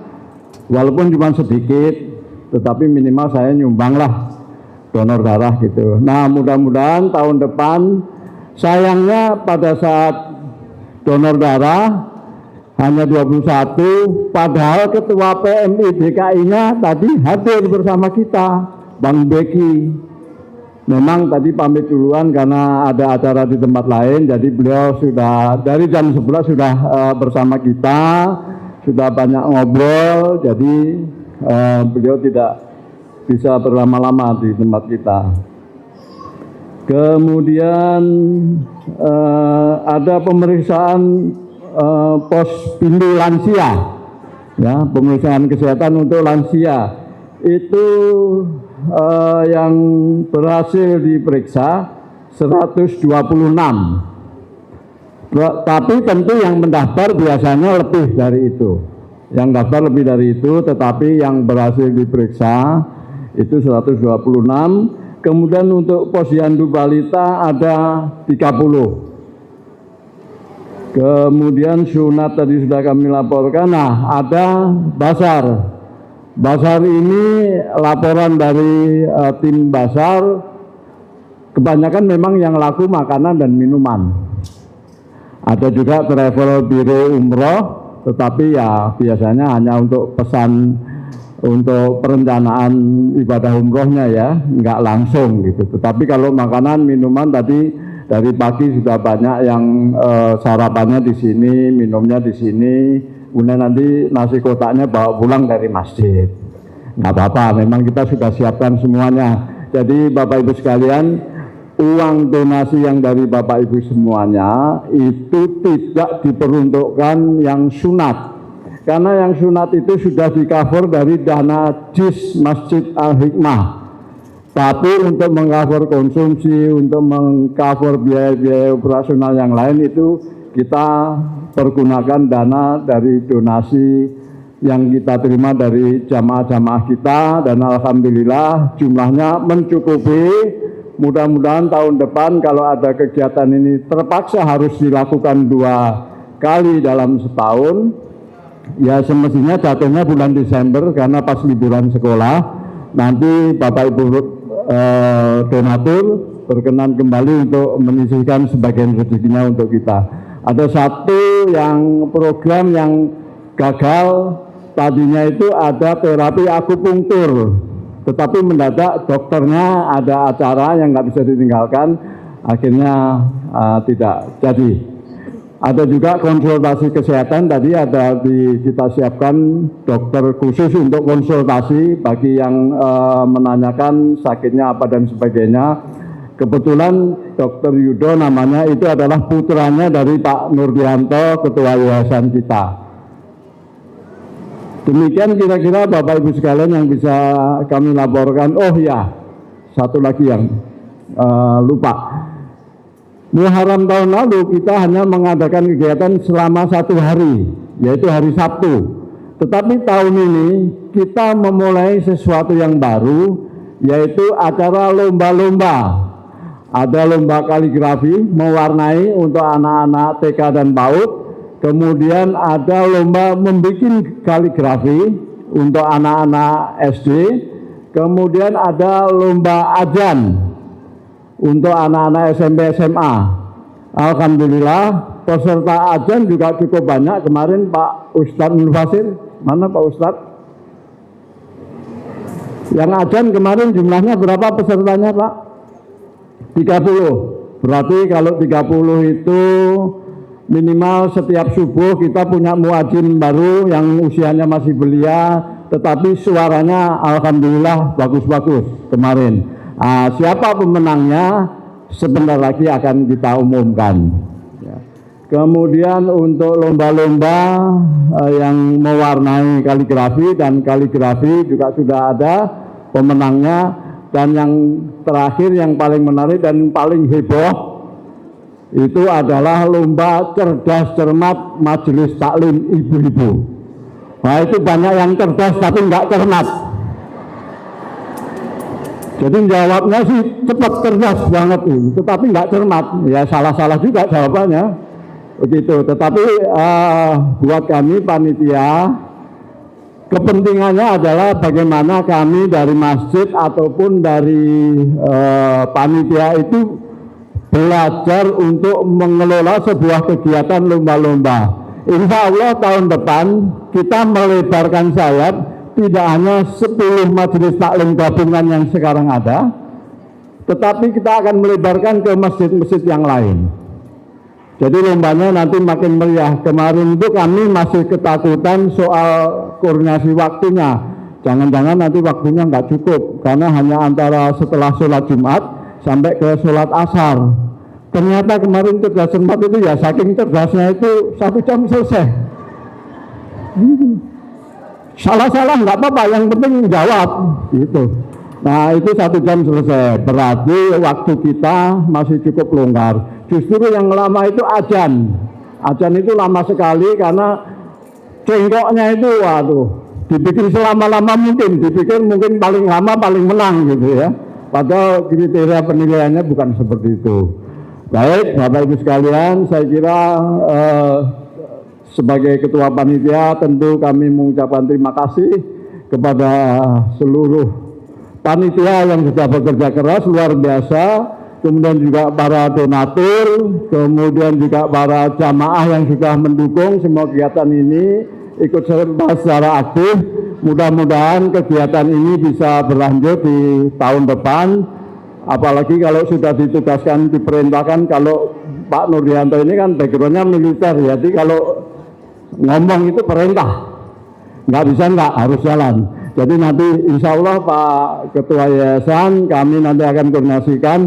Walaupun cuma sedikit, tetapi minimal saya nyumbang lah donor darah gitu. Nah, mudah-mudahan tahun depan, sayangnya pada saat donor darah hanya 21, padahal Ketua PMI DKI-nya tadi hadir bersama kita, Bang Beki. Memang tadi pamit duluan karena ada acara di tempat lain, jadi beliau sudah dari jam 11 sudah bersama kita. Sudah banyak ngobrol, jadi beliau tidak bisa berlama-lama di tempat kita. Kemudian ada pemeriksaan pospindu lansia, ya, pemeriksaan kesehatan untuk lansia. Itu yang berhasil diperiksa 126. Tapi tentu yang mendaftar biasanya lebih dari itu. Yang daftar lebih dari itu, tetapi yang berhasil diperiksa itu 126. Kemudian untuk posyandu balita ada 30. Kemudian sunat tadi sudah kami laporkan. Nah, ada basar. Basar ini laporan dari tim basar, kebanyakan memang yang laku makanan dan minuman. Ada juga travel biro umroh, tetapi ya biasanya hanya untuk pesan untuk perencanaan ibadah umrohnya ya, nggak langsung gitu. Tetapi kalau makanan, minuman tadi dari pagi sudah banyak yang sarapannya di sini, minumnya di sini, kemudian nanti nasi kotaknya bawa pulang dari masjid. Nggak apa-apa, memang kita sudah siapkan semuanya. Jadi Bapak Ibu sekalian, uang donasi yang dari Bapak Ibu semuanya itu tidak diperuntukkan yang sunat, karena yang sunat itu sudah di-cover dari dana JIS Masjid Al-Hikmah. Tapi untuk meng-cover konsumsi, untuk meng-cover biaya-biaya operasional yang lain itu kita pergunakan dana dari donasi yang kita terima dari jamaah-jamaah kita, dan alhamdulillah jumlahnya mencukupi. Mudah-mudahan tahun depan kalau ada kegiatan ini terpaksa harus dilakukan 2 kali dalam setahun, ya semestinya jatuhnya bulan Desember karena pas liburan sekolah. Nanti Bapak Ibu donatur berkenan kembali untuk menyisihkan sebagian rezekinya untuk kita. Ada satu yang program yang gagal, tadinya itu ada terapi akupunktur, tetapi mendadak dokternya ada acara yang nggak bisa ditinggalkan, akhirnya tidak jadi. Ada juga konsultasi kesehatan, tadi ada kita siapkan dokter khusus untuk konsultasi bagi yang menanyakan sakitnya apa dan sebagainya. Kebetulan Dokter Yudo namanya, itu adalah putranya dari Pak Nurdianto, ketua yayasan kita. Demikian kira-kira Bapak Ibu sekalian yang bisa kami laporkan. Oh ya, satu lagi yang lupa. Muharram tahun lalu kita hanya mengadakan kegiatan selama 1 hari, yaitu hari Sabtu. Tetapi tahun ini kita memulai sesuatu yang baru, yaitu acara lomba-lomba. Ada lomba kaligrafi mewarnai untuk anak-anak TK dan PAUD. Kemudian ada lomba membuat kaligrafi untuk anak-anak SD. Kemudian ada lomba ajan untuk anak-anak SMP SMA. Alhamdulillah peserta ajan juga cukup banyak. Kemarin Pak Ustadz Mulfasir, mana Pak Ustadz? Yang ajan kemarin jumlahnya berapa pesertanya Pak? 30. Berarti kalau 30 itu minimal setiap subuh kita punya muadzin baru yang usianya masih belia, tetapi suaranya alhamdulillah bagus-bagus kemarin. Siapa pemenangnya sebentar lagi akan kita umumkan. Kemudian untuk lomba-lomba yang mewarnai kaligrafi dan kaligrafi juga sudah ada pemenangnya. Dan yang terakhir yang paling menarik dan paling heboh itu adalah lomba cerdas cermat majelis taklim ibu-ibu. Nah itu banyak yang cerdas tapi nggak cermat. Jadi jawabnya sih cepat cerdas banget itu, tetapi nggak cermat. Ya salah-salah juga jawabannya begitu. Tetapi buat kami panitia, kepentingannya adalah bagaimana kami dari masjid ataupun dari panitia itu belajar untuk mengelola sebuah kegiatan lomba-lomba. Insya Allah tahun depan kita melebarkan sayap, tidak hanya 10 majelis taklim gabungan yang sekarang ada, tetapi kita akan melebarkan ke masjid-masjid yang lain. Jadi lombanya nanti makin meriah. Kemarin itu kami masih ketakutan soal koordinasi waktunya. Jangan-jangan nanti waktunya nggak cukup, karena hanya antara setelah sholat Jumat sampai ke sholat asar. Ternyata kemarin cerdas cermat itu ya saking cerdasnya itu 1 jam selesai. Salah-salah nggak apa-apa, yang penting jawab gitu. Nah itu 1 jam selesai, berarti waktu kita masih cukup longgar. Justru yang lama itu ajan. Ajan itu lama sekali karena cengkoknya itu waduh, dibikin selama-lama mungkin, dipikir mungkin paling lama paling menang gitu ya. Padahal kriteria penilaiannya bukan seperti itu. Baik, Bapak Ibu sekalian, saya kira sebagai ketua panitia tentu kami mengucapkan terima kasih kepada seluruh panitia yang sudah bekerja keras luar biasa. Kemudian juga para donatur, kemudian juga para jamaah yang sudah mendukung semua kegiatan ini, ikut serta secara aktif. Mudah-mudahan kegiatan ini bisa berlanjut di tahun depan, apalagi kalau sudah ditugaskan, diperintahkan. Kalau Pak Nurdianto ini kan backgroundnya militer, jadi kalau ngomong itu perintah, nggak bisa nggak, harus jalan. Jadi nanti insya Allah Pak Ketua Yayasan, kami nanti akan koordinasikan.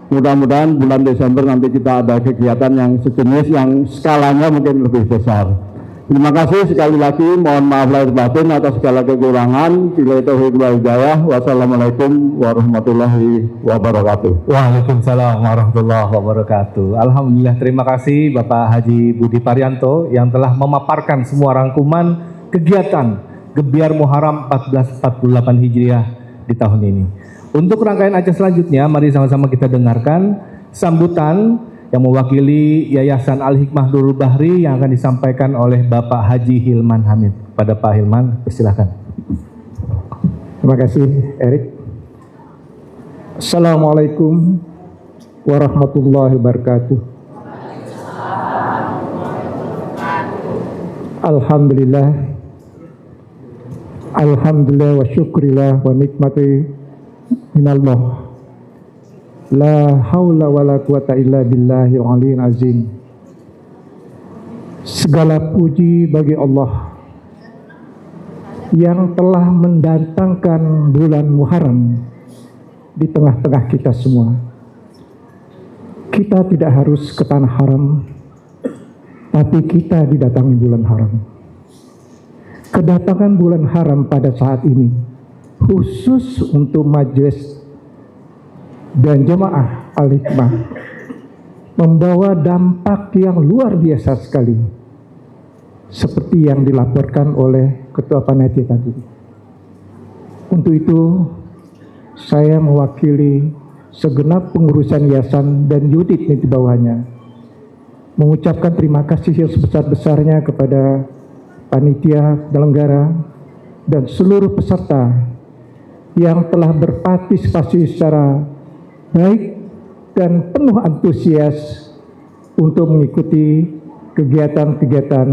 Mudah-mudahan bulan Desember nanti kita ada kegiatan yang sejenis yang skalanya mungkin lebih besar. Terima kasih sekali lagi, mohon maaf lahir batin atas segala kekurangan. Billahi taufiq wal hidayah. Wassalamualaikum warahmatullahi wabarakatuh. Waalaikumsalam warahmatullahi wabarakatuh. Alhamdulillah, terima kasih Bapak Haji Budi Parianto yang telah memaparkan semua rangkuman kegiatan Gebiar Muharram 1448 Hijriah di tahun ini. Untuk rangkaian acara selanjutnya, mari sama-sama kita dengarkan sambutan yang mewakili Yayasan Al-Hikmah Nurul Bahri yang akan disampaikan oleh Bapak Haji Hilman Hamid. Pada Pak Hilman, persilahkan. Terima kasih, Erik. Assalamualaikum warahmatullahi wabarakatuh. Alhamdulillah. Alhamdulillah wa syukrillah wa nikmati minallah. La haula wa la quwata illa billahi al-aliyyil azim. Segala puji bagi Allah yang telah mendatangkan bulan Muharram di tengah-tengah kita semua. Kita tidak harus ke tanah haram, tapi kita didatangi bulan haram. Kedatangan bulan haram pada saat ini khusus untuk majelis dan jemaah Al-Hikmah membawa dampak yang luar biasa sekali, seperti yang dilaporkan oleh Ketua Panitia tadi. Untuk itu saya mewakili segenap pengurusan yayasan dan unit di bawahnya mengucapkan terima kasih yang sebesar-besarnya kepada panitia penyelenggara dan seluruh peserta yang telah berpartisipasi secara baik dan penuh antusias untuk mengikuti kegiatan-kegiatan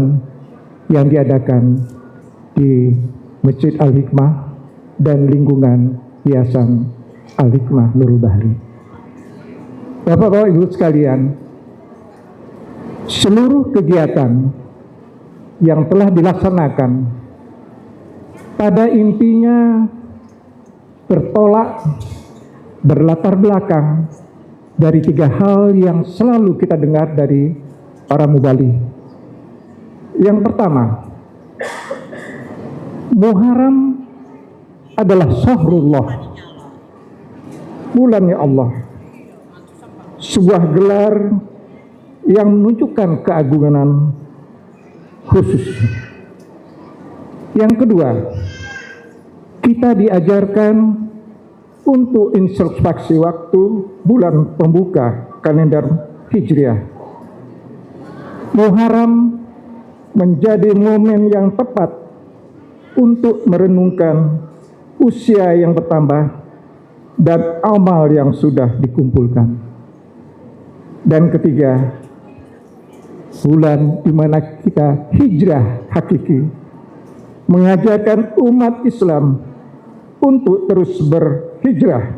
yang diadakan di Masjid Al-Hikmah dan lingkungan Yayasan Al-Hikmah Nurul Bahri. Bapak-bapak Ibu sekalian, seluruh kegiatan yang telah dilaksanakan pada intinya berlatar belakang dari 3 hal yang selalu kita dengar dari para mubali. Yang pertama, Muharram adalah syahrullah, bulannya Allah, sebuah gelar yang menunjukkan keagungan khusus. Yang kedua, kita diajarkan untuk introspeksi waktu bulan pembuka kalender Hijriah. Muharram menjadi momen yang tepat untuk merenungkan usia yang bertambah dan amal yang sudah dikumpulkan. Dan ketiga, bulan di mana kita hijrah hakiki, mengajarkan umat Islam untuk terus berhijrah,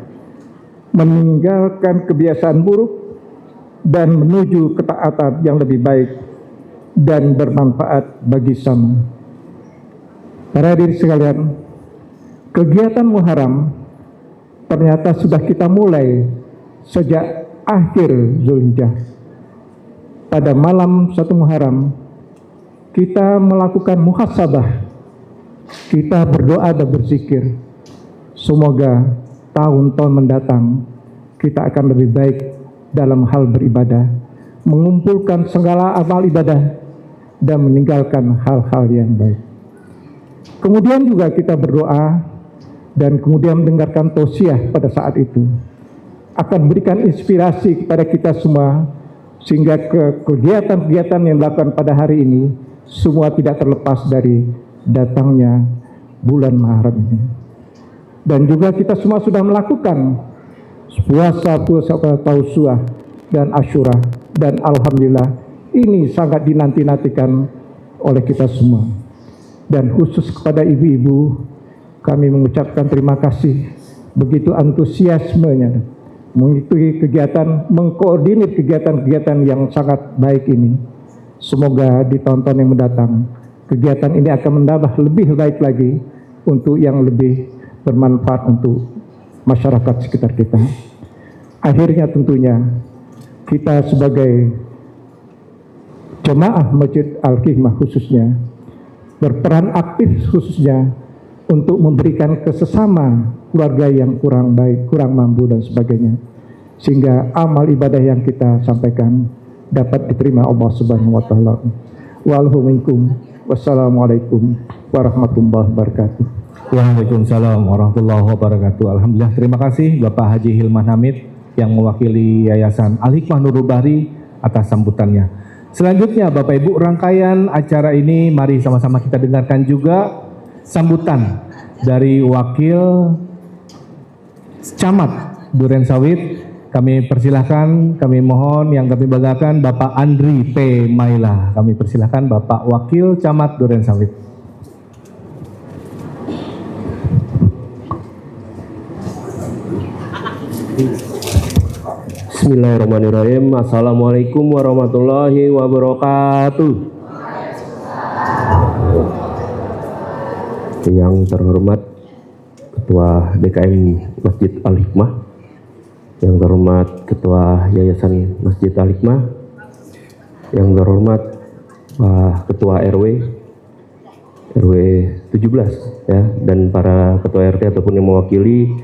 meninggalkan kebiasaan buruk dan menuju ketaatan yang lebih baik dan bermanfaat bagi sama. Para hadirin sekalian, kegiatan Muharram ternyata sudah kita mulai sejak akhir Zulhijjah. Pada malam 1 Muharram, kita melakukan muhasabah. Kita berdoa dan berzikir. Semoga tahun-tahun mendatang kita akan lebih baik dalam hal beribadah, mengumpulkan segala amal ibadah dan meninggalkan hal-hal yang baik. Kemudian juga kita berdoa dan kemudian mendengarkan tausiah pada saat itu akan berikan inspirasi kepada kita semua sehingga kegiatan-kegiatan yang dilakukan pada hari ini semua tidak terlepas dari datangnya bulan Muharram ini. Dan juga kita semua sudah melakukan puasa Tausuah dan Asyura, dan alhamdulillah ini sangat dinanti-nantikan oleh kita semua. Dan khusus kepada ibu-ibu, kami mengucapkan terima kasih begitu antusiasmenya mengikuti kegiatan, mengkoordinir kegiatan-kegiatan yang sangat baik ini. Semoga di tahun-tahun yang mendatang kegiatan ini akan menambah lebih baik lagi untuk yang lebih bermanfaat untuk masyarakat sekitar kita. Akhirnya tentunya kita sebagai jemaah Masjid Al-Hikmah khususnya berperan aktif khususnya untuk memberikan ke sesama keluarga yang kurang baik, kurang mampu dan sebagainya, sehingga amal ibadah yang kita sampaikan dapat diterima Allah Subhanahu wa taala. Wassalamualaikum warahmatullahi wabarakatuh. Waalaikumsalam warahmatullahi wabarakatuh. Alhamdulillah, terima kasih Bapak Haji Hilman Hamid yang mewakili Yayasan Al-Hikmah Nurul Bahri atas sambutannya. Selanjutnya Bapak Ibu, rangkaian acara ini mari sama-sama kita dengarkan juga sambutan dari Wakil Camat Durensawit. Kami persilahkan, kami mohon yang kami banggakan Bapak Andri P. Maila. Kami persilahkan Bapak Wakil Camat Durensawit. Bismillahirrahmanirrahim. Assalamualaikum warahmatullahi wabarakatuh. Yang terhormat Ketua DKM Masjid Al-Hikmah, yang terhormat Ketua Yayasan Masjid Al-Hikmah, yang terhormat Pak Ketua RW 17 ya, dan para Ketua RT ataupun yang mewakili,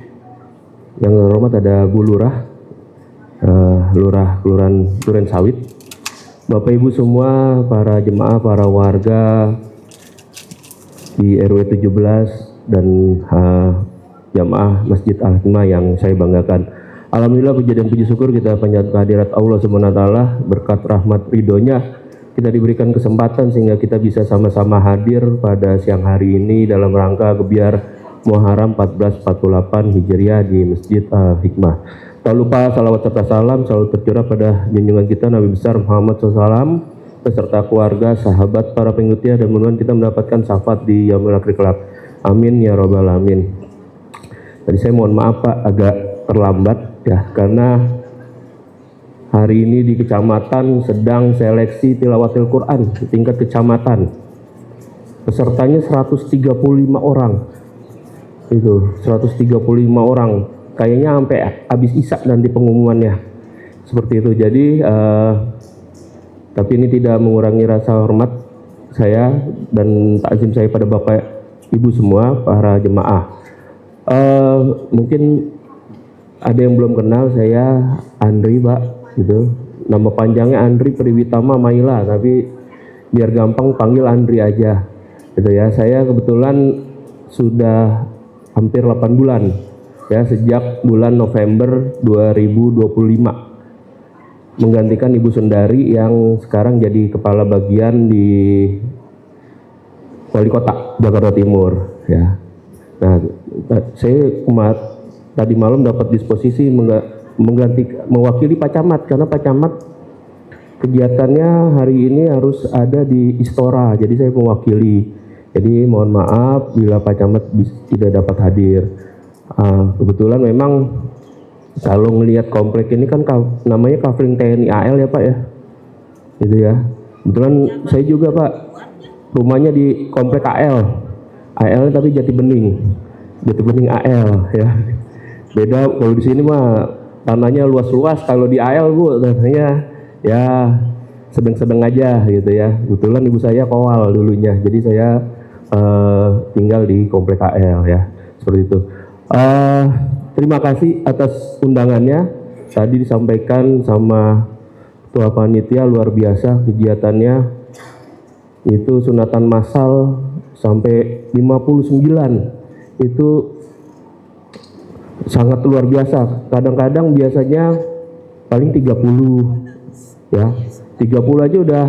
yang terhormat ada Bu Lurah, Lurah Kelurahan Durensawit, Bapak Ibu semua, para jemaah, para warga di RW 17 dan jamaah Masjid Al-Hikmah yang saya banggakan. Alhamdulillah, puji dan puji syukur kita panjatkan kehadirat Allah Subhanahu wa taala, berkat rahmat ridhonya kita diberikan kesempatan sehingga kita bisa sama-sama hadir pada siang hari ini dalam rangka gebiar Muharram 1448 Hijriah di Masjid Al-Hikmah. Tak lupa salawat serta salam selalu tercurah pada junjungan kita Nabi besar Muhammad SAW beserta keluarga, sahabat, para pengikutnya, dan mudah-mudahan kita mendapatkan syafaat di yaumil akhir kelak. Amin ya robbal alamin. Tadi saya mohon maaf Pak, agak terlambat ya, karena hari ini di kecamatan sedang seleksi tilawatil Quran di tingkat kecamatan. Pesertanya 135 orang. Itu 135 orang. Kayaknya sampai habis isak nanti pengumumannya. Seperti itu. Jadi tapi ini tidak mengurangi rasa hormat saya dan takzim saya pada Bapak Ibu semua, para jemaah. Mungkin ada yang belum kenal, saya Andri Pak, gitu. Nama panjangnya Andri Priwitama Maila, tapi biar gampang panggil Andri aja, gitu ya. Saya kebetulan sudah hampir 8 bulan, ya, sejak bulan November 2025 menggantikan Ibu Sundari yang sekarang jadi kepala bagian di Wali Kota Jakarta Timur, ya. Nah, saya tadi malam dapat disposisi mewakili Pak Camat, karena Pak Camat kegiatannya hari ini harus ada di Istora, jadi saya mewakili. Jadi mohon maaf bila Pak Camat tidak dapat hadir. Kebetulan memang kalau ngelihat komplek ini kan namanya Kavling TNI AL ya Pak ya, gitu ya. Kebetulan saya juga Pak, rumahnya di komplek AL tapi Jati Bening AL ya. Beda kalau di sini mah tanahnya luas-luas, kalau di AL Bu tanahnya ya sedang-sedang aja gitu ya. Kebetulan ibu saya Kowal dulunya, jadi saya tinggal di komplek AL ya, seperti itu. Terima kasih atas undangannya. Tadi disampaikan sama Ketua Panitia, luar biasa kegiatannya. Itu sunatan massal sampai 59. Itu sangat luar biasa. Kadang-kadang biasanya paling 30 ya. 30 aja udah,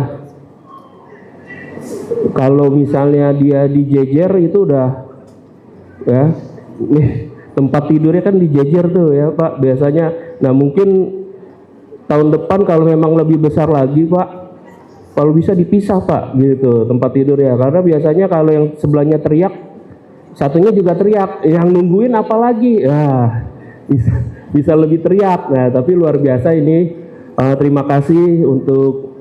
kalau misalnya dia dijejer itu udah ya. Nih tempat tidurnya kan dijejer tuh ya Pak biasanya. Nah mungkin tahun depan kalau memang lebih besar lagi Pak, kalau bisa dipisah Pak gitu tempat tidur ya, karena biasanya kalau yang sebelahnya teriak, satunya juga teriak, yang nungguin apalagi ya bisa lebih teriak. Nah tapi luar biasa ini. Terima kasih untuk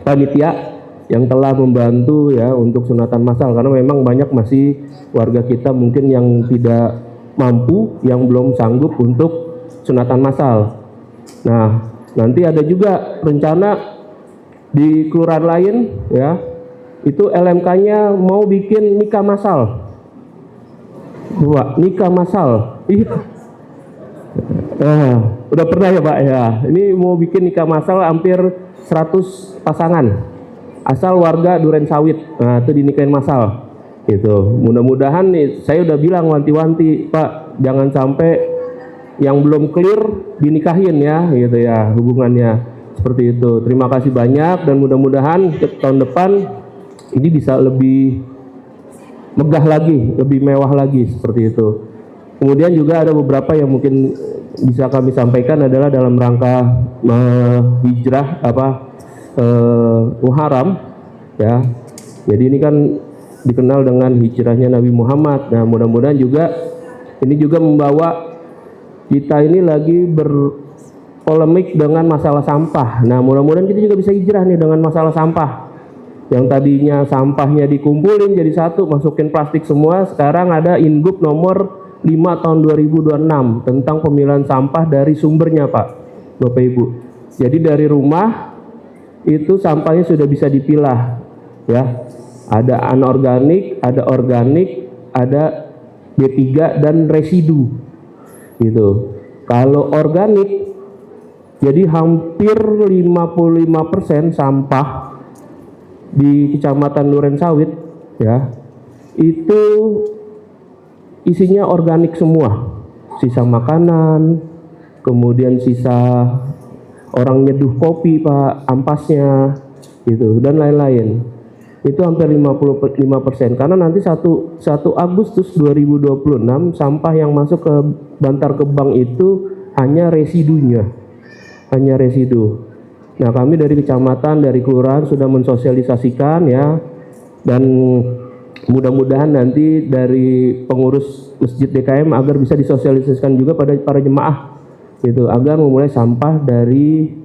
panitia yang telah membantu ya untuk sunatan massal, karena memang banyak masih warga kita mungkin yang tidak mampu, yang belum sanggup untuk sunatan massal. Nah nanti ada juga rencana di kelurahan lain ya, itu LMK-nya mau bikin nikah massal. Pak, nikah massal. Iya. Udah pernah ya Pak ya. Ini mau bikin nikah massal hampir 100 pasangan. Asal warga Duren Sawit. Nah, itu dinikahin massal. Gitu. Mudah-mudahan nih, saya udah bilang wanti-wanti, Pak, jangan sampai yang belum clear dinikahin ya, gitu ya, hubungannya. Seperti itu. Terima kasih banyak dan mudah-mudahan tahun depan ini bisa lebih megah lagi, lebih mewah lagi seperti itu. Kemudian juga ada beberapa yang mungkin bisa kami sampaikan adalah dalam rangka hijrah Muharram ya. Jadi ini kan dikenal dengan hijrahnya Nabi Muhammad. Nah, mudah-mudahan juga ini juga membawa kita ini lagi berpolemik dengan masalah sampah. Nah, mudah-mudahan kita juga bisa hijrah nih dengan masalah sampah. Yang tadinya sampahnya dikumpulin jadi satu, masukin plastik semua, sekarang ada Ingup nomor 5 tahun 2026 tentang pemilahan sampah dari sumbernya Pak, Bapak Ibu. Jadi dari rumah itu sampahnya sudah bisa dipilah ya. Ada anorganik, ada organik, ada B3 dan residu gitu. Kalau organik jadi hampir 55% sampah di Kecamatan Duren Sawit ya, itu isinya organik semua, sisa makanan, kemudian sisa orang nyeduh kopi Pak, ampasnya gitu, dan lain-lain. itu hampir 55%, karena nanti 1 Agustus 2026 sampah yang masuk ke Bantar Gebang itu hanya residunya, hanya residu. Nah, kami dari kecamatan, dari kelurahan sudah mensosialisasikan ya, dan mudah-mudahan nanti dari pengurus Masjid DKM agar bisa disosialisasikan juga pada para jemaah gitu, agar memulai sampah dari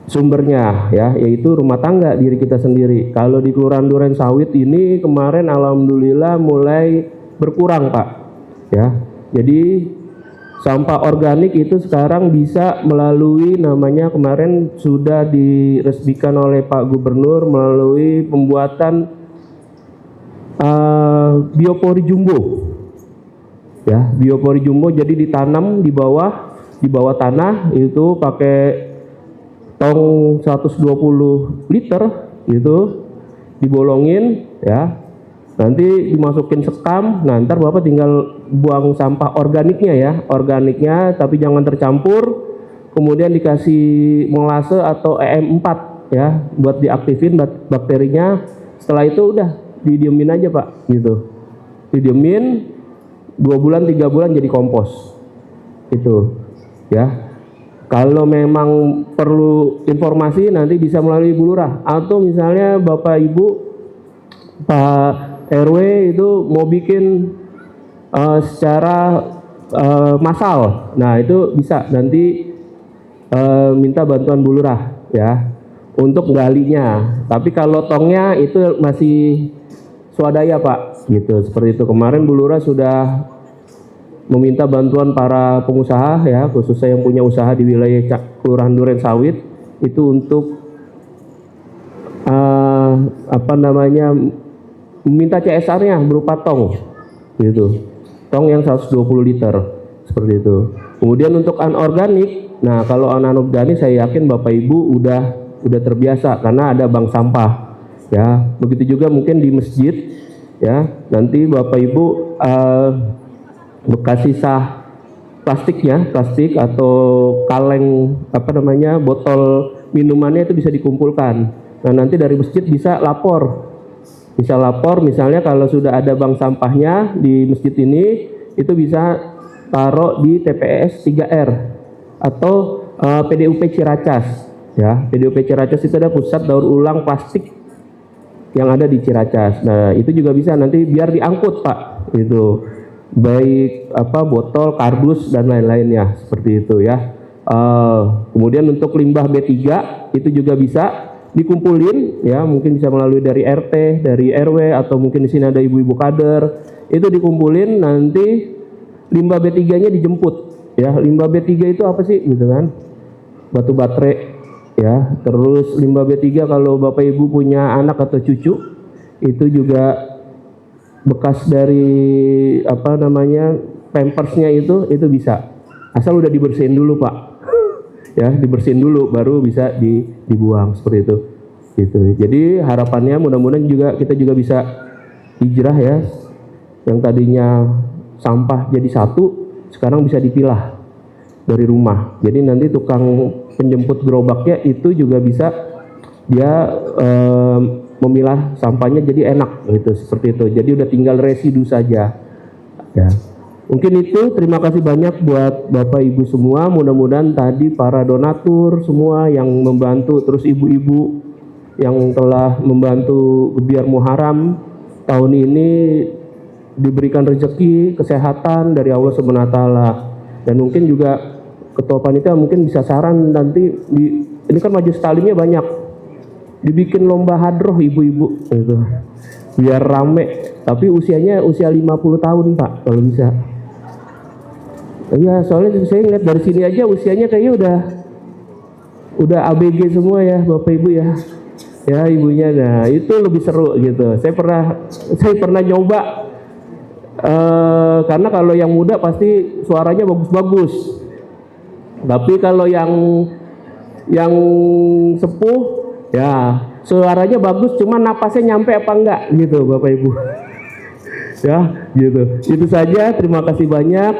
sumbernya ya, yaitu rumah tangga diri kita sendiri. Kalau di Kelurahan Duren Sawit ini kemarin alhamdulillah mulai berkurang Pak ya. Jadi sampah organik itu sekarang bisa melalui, namanya kemarin sudah diresmikan oleh Pak Gubernur melalui pembuatan biopori jumbo ya, biopori jumbo. Jadi ditanam di bawah tanah itu pakai tong 120 liter gitu, dibolongin ya, nanti dimasukin sekam. Nah, ntar Bapak tinggal buang sampah organiknya ya, organiknya tapi jangan tercampur, kemudian dikasih molase atau EM4 ya buat diaktifin bakterinya. Setelah itu udah didiemin aja Pak gitu, didiemin 2 bulan 3 bulan jadi kompos itu ya. Kalau memang perlu informasi nanti bisa melalui Bu Lurah, atau misalnya Bapak Ibu Pak RW itu mau bikin secara massal, nah itu bisa nanti minta bantuan Bu Lurah ya untuk galinya. Tapi kalau tongnya itu masih swadaya Pak gitu, seperti itu. Kemarin Bu Lurah sudah meminta bantuan para pengusaha ya, khususnya yang punya usaha di wilayah Kelurahan Duren Sawit itu untuk meminta CSR-nya berupa tong gitu, tong yang 120 liter seperti itu. Kemudian untuk anorganik, nah kalau anorganik saya yakin Bapak Ibu udah terbiasa karena ada bank sampah ya. Begitu juga mungkin di masjid ya, nanti Bapak Ibu bekas sisa plastik atau kaleng botol minumannya itu bisa dikumpulkan. Nah, nanti dari masjid bisa lapor misalnya kalau sudah ada bank sampahnya di masjid ini, itu bisa taruh di TPS 3R atau PDUP Ciracas ya. PDUP Ciracas itu ada pusat daur ulang plastik yang ada di Ciracas. Nah, itu juga bisa nanti biar diangkut Pak itu, baik botol, kardus dan lain-lainnya seperti itu ya. Kemudian untuk limbah B3 itu juga bisa dikumpulin ya, mungkin bisa melalui dari RT, dari RW, atau mungkin di sini ada ibu-ibu kader, itu dikumpulin, nanti limbah B3-nya dijemput ya. Limbah B3 itu apa sih gitu kan? Batu baterai ya. Terus limbah B3 kalau Bapak Ibu punya anak atau cucu, itu juga bekas dari pampersnya itu bisa, asal udah dibersihin dulu Pak ya, dibersihin dulu baru bisa dibuang seperti itu gitu. Jadi harapannya mudah-mudahan juga kita juga bisa hijrah ya, yang tadinya sampah jadi satu sekarang bisa dipilah dari rumah. Jadi nanti tukang penjemput gerobaknya itu juga bisa dia memilah sampahnya jadi enak gitu, seperti itu. Jadi udah tinggal residu saja ya. Mungkin itu, terima kasih banyak buat Bapak Ibu semua. Mudah-mudahan tadi para donatur semua yang membantu, terus ibu-ibu yang telah membantu Gebiar Muharram tahun ini diberikan rezeki, kesehatan dari Allah Subhanahu wa taala. Dan mungkin juga Ketua Panitia mungkin bisa saran nanti ini kan majelis taklimnya banyak, dibikin lomba hadroh ibu-ibu gitu, biar rame, tapi usianya usia 50 tahun Pak kalau bisa. Iya, soalnya saya ngeliat dari sini aja usianya kayaknya udah ABG semua ya Bapak Ibu ya. Ya ibunya, nah itu lebih seru gitu. Saya pernah nyoba karena kalau yang muda pasti suaranya bagus-bagus. Tapi kalau yang sepuh ya suaranya bagus, cuma napasnya nyampe apa enggak gitu Bapak Ibu. Ya gitu. Itu saja, terima kasih banyak.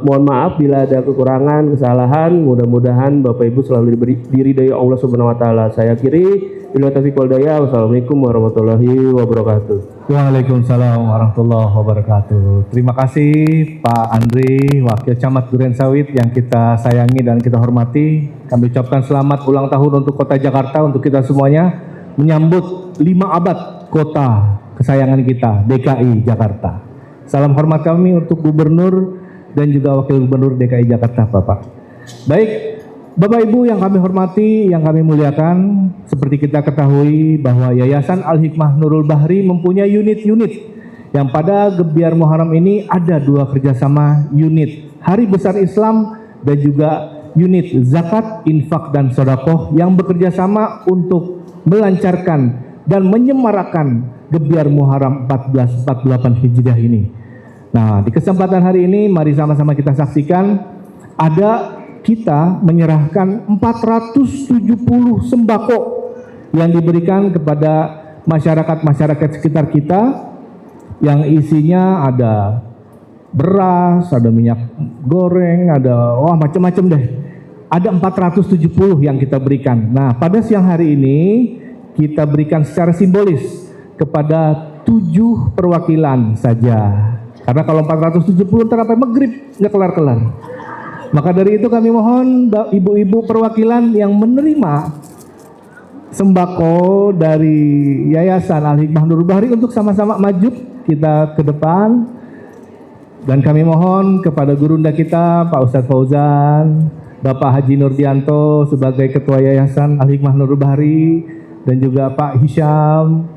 Mohon maaf bila ada kekurangan, kesalahan. Mudah-mudahan Bapak Ibu selalu diridai Allah Subhanahu wa taala. Saya akhiri, Bila taufiq wal hidayah. Wassalamualaikum warahmatullahi wabarakatuh. Waalaikumsalam warahmatullahi wabarakatuh. Terima kasih Pak Andri, Wakil Camat Duren Sawit yang kita sayangi dan kita hormati. Kami ucapkan selamat ulang tahun untuk Kota Jakarta, untuk kita semuanya menyambut 5 abad kota kesayangan kita, DKI Jakarta. Salam hormat kami untuk Gubernur dan juga Wakil Gubernur DKI Jakarta, Bapak. Baik, Bapak Ibu yang kami hormati, yang kami muliakan, seperti kita ketahui bahwa Yayasan Al-Hikmah Nurul Bahri mempunyai unit-unit yang pada Gebiar Muharram ini ada 2 kerjasama unit Hari Besar Islam dan juga unit Zakat, Infak, dan Sodakoh yang bekerja sama untuk melancarkan dan menyemarakan Gebiar Muharram 1448 Hijriah ini. Nah, di kesempatan hari ini mari sama-sama kita saksikan kita menyerahkan 470 sembako yang diberikan kepada masyarakat sekitar kita yang isinya ada beras, ada minyak goreng, ada macam-macam deh. Ada 470 yang kita berikan. Nah, pada siang hari ini kita berikan secara simbolis kepada 7 perwakilan saja. Karena kalau 470 ntar sampai maghrib nggak kelar-kelar. Maka dari itu kami mohon ibu-ibu perwakilan yang menerima sembako dari Yayasan Al-Hikmah Nurul Bahri untuk sama-sama maju kita ke depan. Dan kami mohon kepada gurunda kita Pak Ustadz Fauzan, Bapak Haji Nurdianto sebagai Ketua Yayasan Al-Hikmah Nurul Bahri, dan juga Pak Hisham,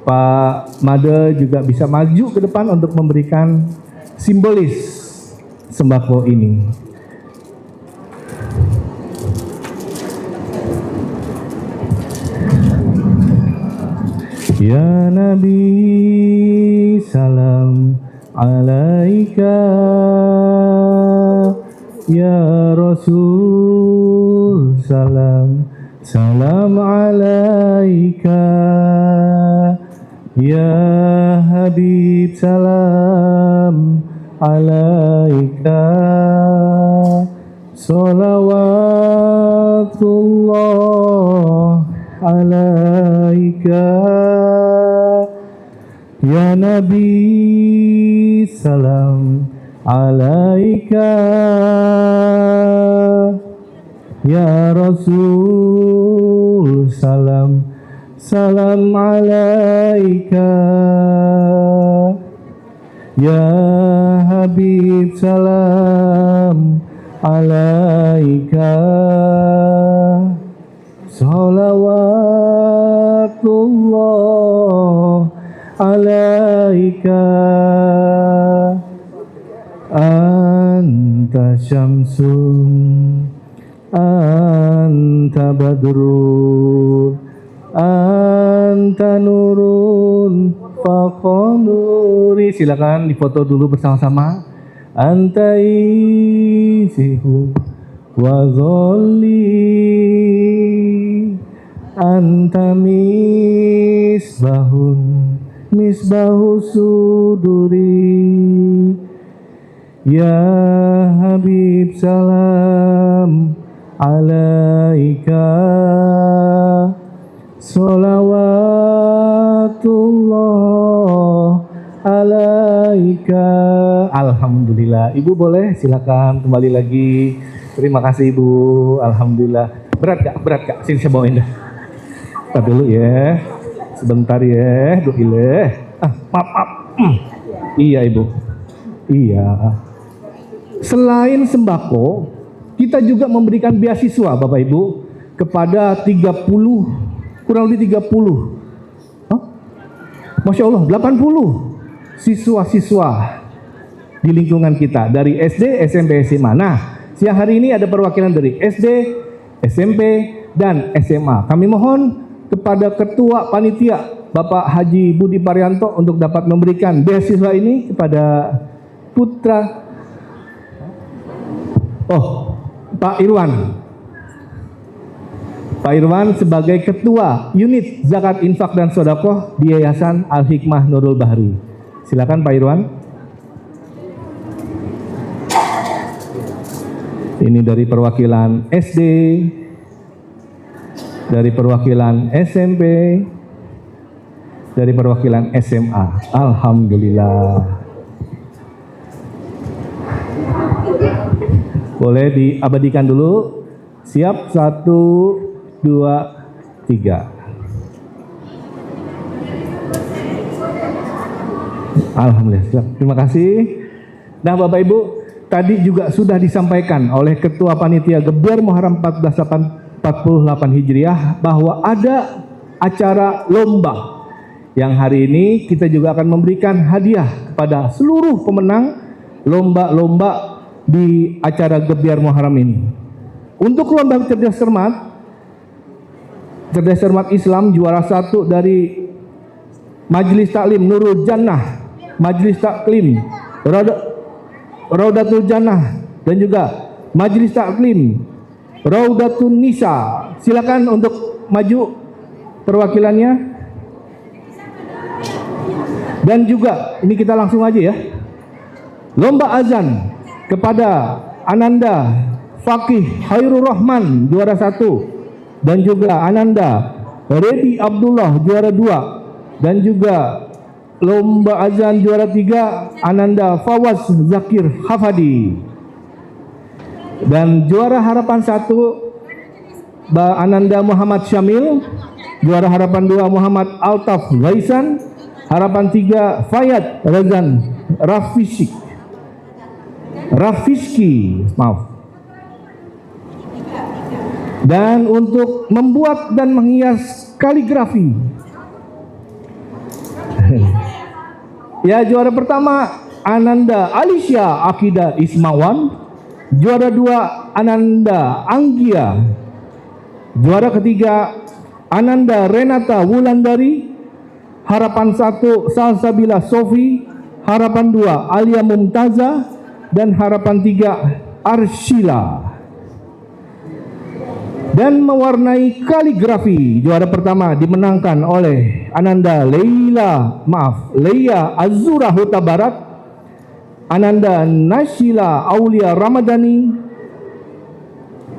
Pak Made juga bisa maju ke depan untuk memberikan simbolis sembako ini. Ya Nabi salam alaika, Ya Rasul salam alaika, Ya Habib salam alaika, salawatullah alaika, Ya Nabi salam alaika, Ya Rasul salam alaika, Ya Habib salam alaika, salawatullah alaika, anta syamsun, anta badrun, anta nurun faqanuri. Silakan difoto dulu bersama-sama. Anta isihu wa zolli, anta misbahu suduri, Ya Habib salam alaika, salawatullah alaika. Alhamdulillah. Ibu boleh silakan kembali lagi. Terima kasih Ibu. Alhamdulillah. Berat gak? Sini saya bawain dah. Kita dulu ya. Sebentar ya. Maaf. Iya Ibu. Iya. Selain sembako, kita juga memberikan beasiswa Bapak Ibu kepada 30, kurang lebih 30. Masya Allah, 80 siswa-siswa di lingkungan kita dari SD, SMP, SMA. Nah, siang hari ini ada perwakilan dari SD, SMP, dan SMA. Kami mohon kepada Ketua Panitia Bapak Haji Budi Parianto untuk dapat memberikan beasiswa ini kepada putra Pak Irwan. Pak Irwan sebagai Ketua Unit Zakat, Infak, dan Sodakoh di Yayasan Al-Hikmah Nurul Bahri. Silakan Pak Irwan. Ini dari perwakilan SD, dari perwakilan SMP, dari perwakilan SMA. Alhamdulillah. Boleh diabadikan dulu. Siap, 1, 2, 3. Alhamdulillah. Terima kasih. Nah, Bapak Ibu, tadi juga sudah disampaikan oleh Ketua Panitia Gebiar Muharram 1448 Hijriah bahwa ada acara lomba yang hari ini kita juga akan memberikan hadiah kepada seluruh pemenang lomba-lomba di acara Gebiar Muharram ini. Untuk lomba cerdas cermat Islam, juara 1 dari Majelis Taklim Nurul Jannah, Majelis Taklim Raudatul Jannah, dan juga Majelis Taklim Raudatun Nisa. Silakan untuk maju perwakilannya. Dan juga ini kita langsung aja ya. Lomba azan kepada Ananda Fakih Hairul Rahman, juara 1, dan juga Ananda Redi Abdullah, juara 2, dan juga lomba azan juara 3 Ananda Fawaz Zakir Hafadi, dan juara harapan 1 Ananda Muhammad Syamil, juara harapan 2 Muhammad Altaf Ghaisan, harapan 3 Fayad Razan Rafiski, maaf. Dan untuk membuat dan menghias kaligrafi, ya, juara pertama Ananda Alisya Akida Ismawan, juara 2 Ananda Anggia, juara ketiga Ananda Renata Wulandari, harapan 1 Salsabila Sofi, harapan 2 Alia Mumtaza, dan harapan 3 Arshila. Dan mewarnai kaligrafi, juara pertama dimenangkan oleh Ananda Leia Azura Huta Barat, Ananda Nashila Aulia Ramadhani,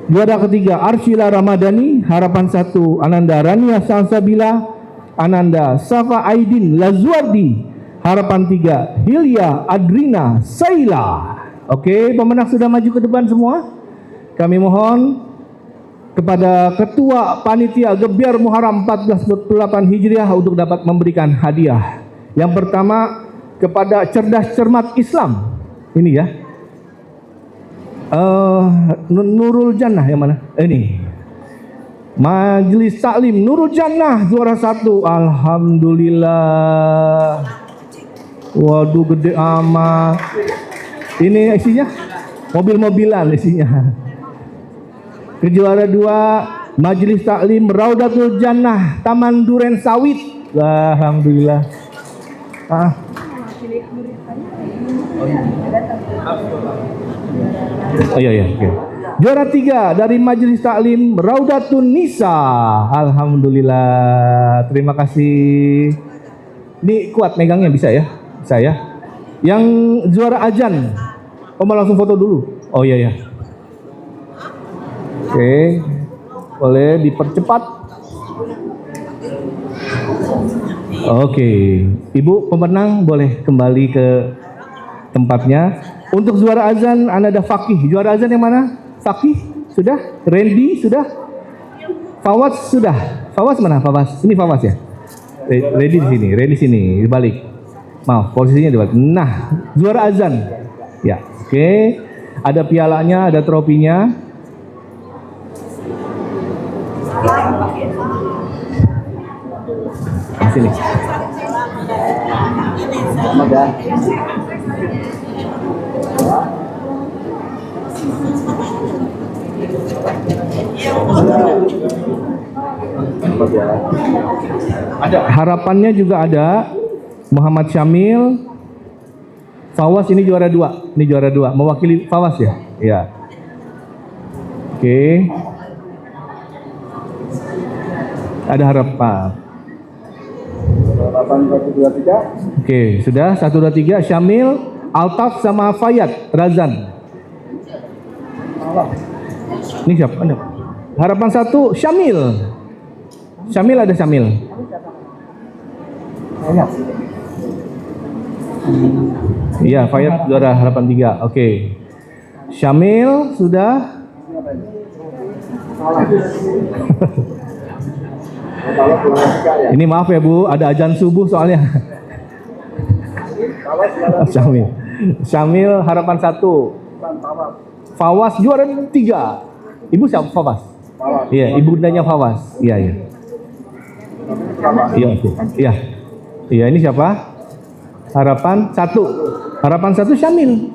juara ketiga Arshila Ramadhani, harapan 1 Ananda Rania Salsabila, Ananda Safa Aidin Lazuardi, harapan 3 Hilya Adrina Saila. Oke, pemenang sudah maju ke depan semua. Kami mohon kepada Ketua Panitia Gebiar Muharram 1448 Hijriah untuk dapat memberikan hadiah. Yang pertama kepada Cerdas Cermat Islam. Ini ya. Nurul Jannah yang mana? Ini. Majelis Taklim Nurul Jannah, juara 1. Alhamdulillah. Waduh, gede amat. Ini isinya mobil-mobilan isinya. Kejuara 2 Majelis Taklim Raudatul Jannah Taman Duren Sawit. Alhamdulillah. Oh iya, oke. Juara 3 dari Majelis Taklim Raudatun Nisa. Alhamdulillah. Terima kasih. Ini kuat megangnya, bisa ya? Bisa ya? Yang juara azan, mau langsung foto dulu. Oh iya. Oke, boleh dipercepat. Oke, Ibu pemenang boleh kembali ke tempatnya. Untuk juara azan Ananda Fakih. Juara azan yang mana? Fakih sudah, Randy sudah, Fawaz sudah. Fawaz mana? Fawaz. Ini Fawaz ya. Randy di sini, Randy sini, dibalik. Maaf, posisinya dibalik. Nah, juara azan. Ya, oke. Ada pialanya, ada tropinya. Di sini. Ada harapannya juga ada. Muhammad Syamil, Fawaz ini juara 2. Ini juara 2, mewakili Fawaz ya? Iya. Oke. Ada harapan. Harapan 1 2 3. Oke, sudah 1 2 3 Syamil, Altaf sama Fayad Razan. Ini siapa? Harapan 1 Syamil. Syamil ada Syamil. Iya, Fayat juara harapan 3. Oke. Syamil sudah. Ini maaf ya Bu, ada azan subuh soalnya. Syamil. Syamil harapan 1. Fawas juara 3. Ibu siapa? Fawas. Iya, ibundanya Fawas. Iya, iya. Iya, oke. Iya. Iya, ini siapa? Harapan 1. Harapan 1 Syamil.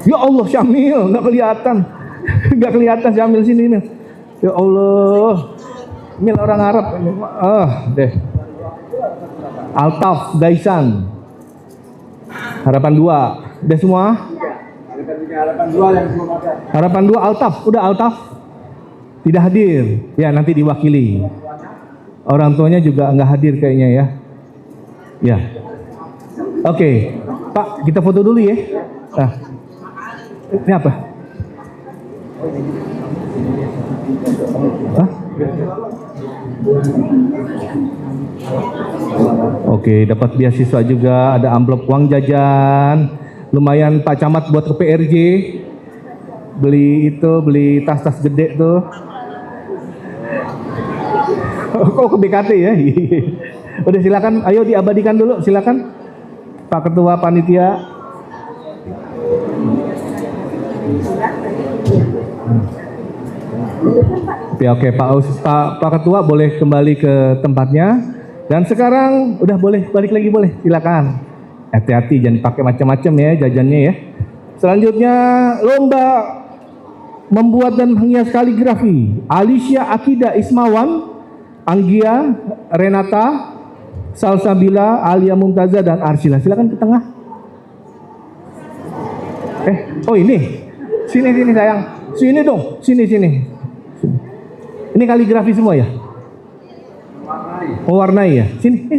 Ya Allah, Syamil, nggak kelihatan. Nggak kelihatan Syamil sini nih. Ya Allah. Mil orang Arab. Deh. Altaf Gaisan. Harapan 2. Udah semua? Harapan 2 Altaf. Udah Altaf? Tidak hadir. Ya, nanti diwakili. Orang tuanya juga nggak hadir kayaknya ya. Ya. Oke. Pak, kita foto dulu ya. Nah. Ini apa? Hah? Oke, dapat beasiswa juga, ada amplop uang jajan. Lumayan Pak Camat buat ke PRJ. Beli tas-tas gede tuh. Kok ke BKT ya? Udah silakan, ayo diabadikan dulu, silakan. Pak Ketua Panitia. Ya, oke Pak Ketua boleh kembali ke tempatnya. Dan sekarang udah boleh balik lagi, boleh, silakan. Hati-hati jangan pakai macam-macam ya jajannya ya. Selanjutnya lomba membuat dan menghias kaligrafi. Alicia Akida Ismawan, Anggia Renata, Salsabila, Alia Mumtaza dan Arsila. Silakan ke tengah. Oh ini. Sini sayang. Sini dong. Sini. Ini kaligrafi semua ya? Mewarnai ya? Sini.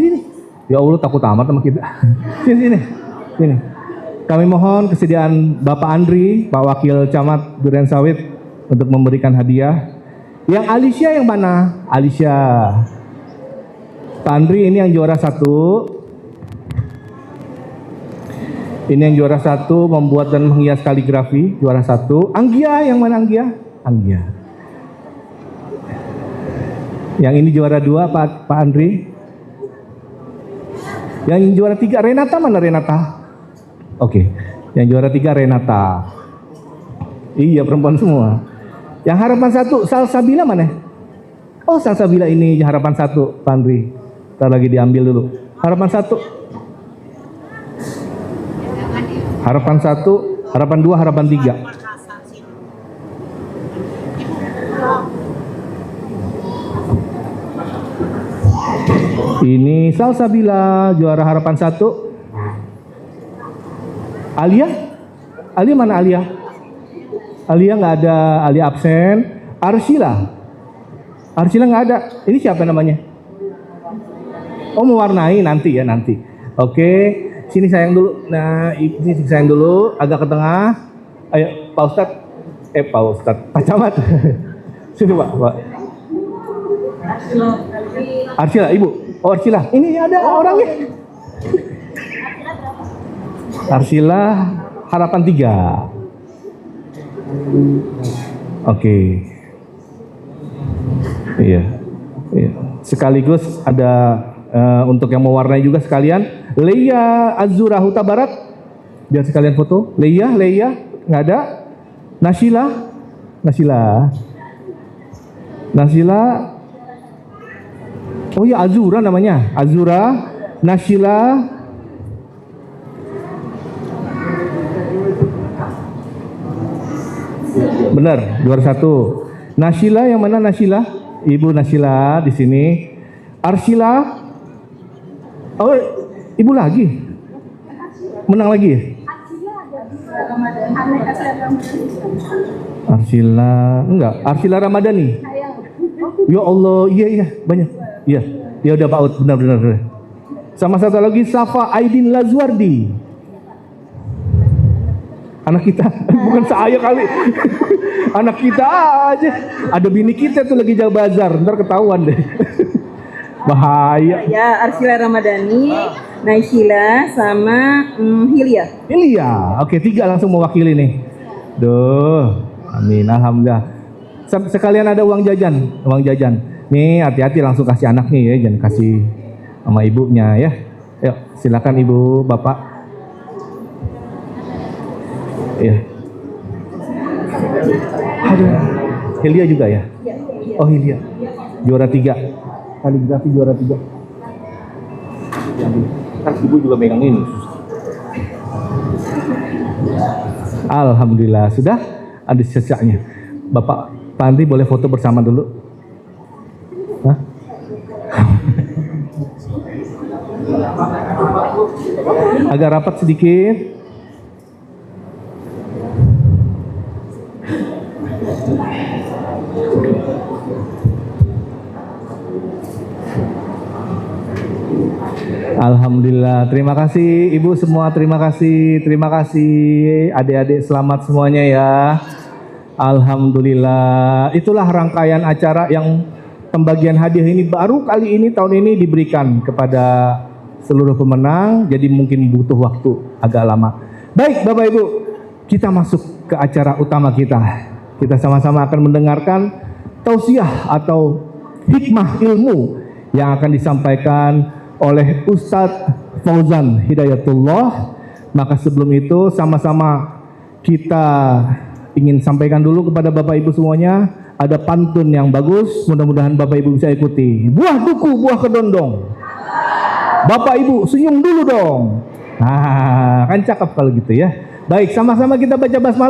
Ya Allah, takut amat sama kita. Sini. Kami mohon kesediaan Bapak Andri, Pak Wakil Camat Duren Sawit untuk memberikan hadiah. Yang Alicia yang mana? Alicia. Pak Andri ini yang juara 1. Ini yang juara 1 membuat dan menghias kaligrafi, juara 1. Anggia yang mana Anggia? Anggia. Yang ini juara 2 Pak Andri. Yang juara 3 Renata mana Renata? Oke. Yang juara 3 Renata. Iya, perempuan semua. Yang harapan 1 Salsabila mana? Oh, Salsabila ini harapan 1 Pak Andri. Ntar lagi diambil dulu. Harapan 1. Harapan 1, harapan 2, harapan 3. Ini Salsabila juara harapan 1. Alia? Alia mana Alia? Alia nggak ada, Alia absen. Arsila? Arsila nggak ada. Ini siapa namanya? Oh, mewarnai nanti ya, nanti. Oke, sini sayang dulu. Nah, ini sayang dulu, agak ke tengah. Ayo, Pak Ustadz. Pak Ustadz, Pak Camat. Sini Pak. Arsila, Ibu. Oh, Arsila. Ini ada orangnya. Arsila harapan 3. Oke. Iya. Sekaligus ada untuk yang mewarnai juga sekalian. Leia Azura Huta Barat, biar sekalian foto. Leia nggak ada. Nasila. Oh ya, Azura namanya. Azura, Nasila. Benar, juara 1. Nasila yang mana Nasila? Ibu Nasila di sini. Arsila. Oh, Ibu lagi. Menang lagi ya? Arsila, enggak. Arsila Ramadhani. Ya Allah, iya banyak. Iya. Ya udah Pak Ud, benar. Sama satu lagi Safa Aidin Lazwardi. Anak kita, bukan saya kali. Anak kita aja. Ada bini kita tuh lagi jual bazar, ntar ketahuan deh. Bahaya. Ya, Arsila Ramadhani, Naisila, sama Hilya. Hilya, oke 3 langsung mewakili nih. Duh, amin, alhamdulillah. Sekalian ada uang jajan. Nih hati-hati langsung kasih anak nih ya, jangan kasih sama ibunya ya. Yuk, silakan ibu, bapak. Ya. Aduh. Hilya juga ya? Oh Hilya. Juara 3. Kaligrafi juara 3. Kan ibu juga megang ini. Alhamdulillah sudah ada sisanya. Bapak Pandi boleh foto bersama dulu. Hah? Agak rapat sedikit. Alhamdulillah, terima kasih ibu semua, terima kasih adik-adik, selamat semuanya ya. Alhamdulillah, itulah rangkaian acara yang pembagian hadiah ini baru kali ini tahun ini diberikan kepada seluruh pemenang, jadi mungkin butuh waktu agak lama. Baik Bapak Ibu, kita masuk ke acara utama kita. Kita sama-sama akan mendengarkan tausiah atau hikmah ilmu yang akan disampaikan oleh Ustadz Fauzan Hidayatullah. Maka sebelum itu sama-sama kita ingin sampaikan dulu kepada Bapak Ibu semuanya, ada pantun yang bagus, mudah-mudahan Bapak Ibu bisa ikuti. Buah duku, buah kedondong. Bapak Ibu senyum dulu dong. Nah, kan cakep kalau gitu ya. Baik, sama-sama kita baca basmalah.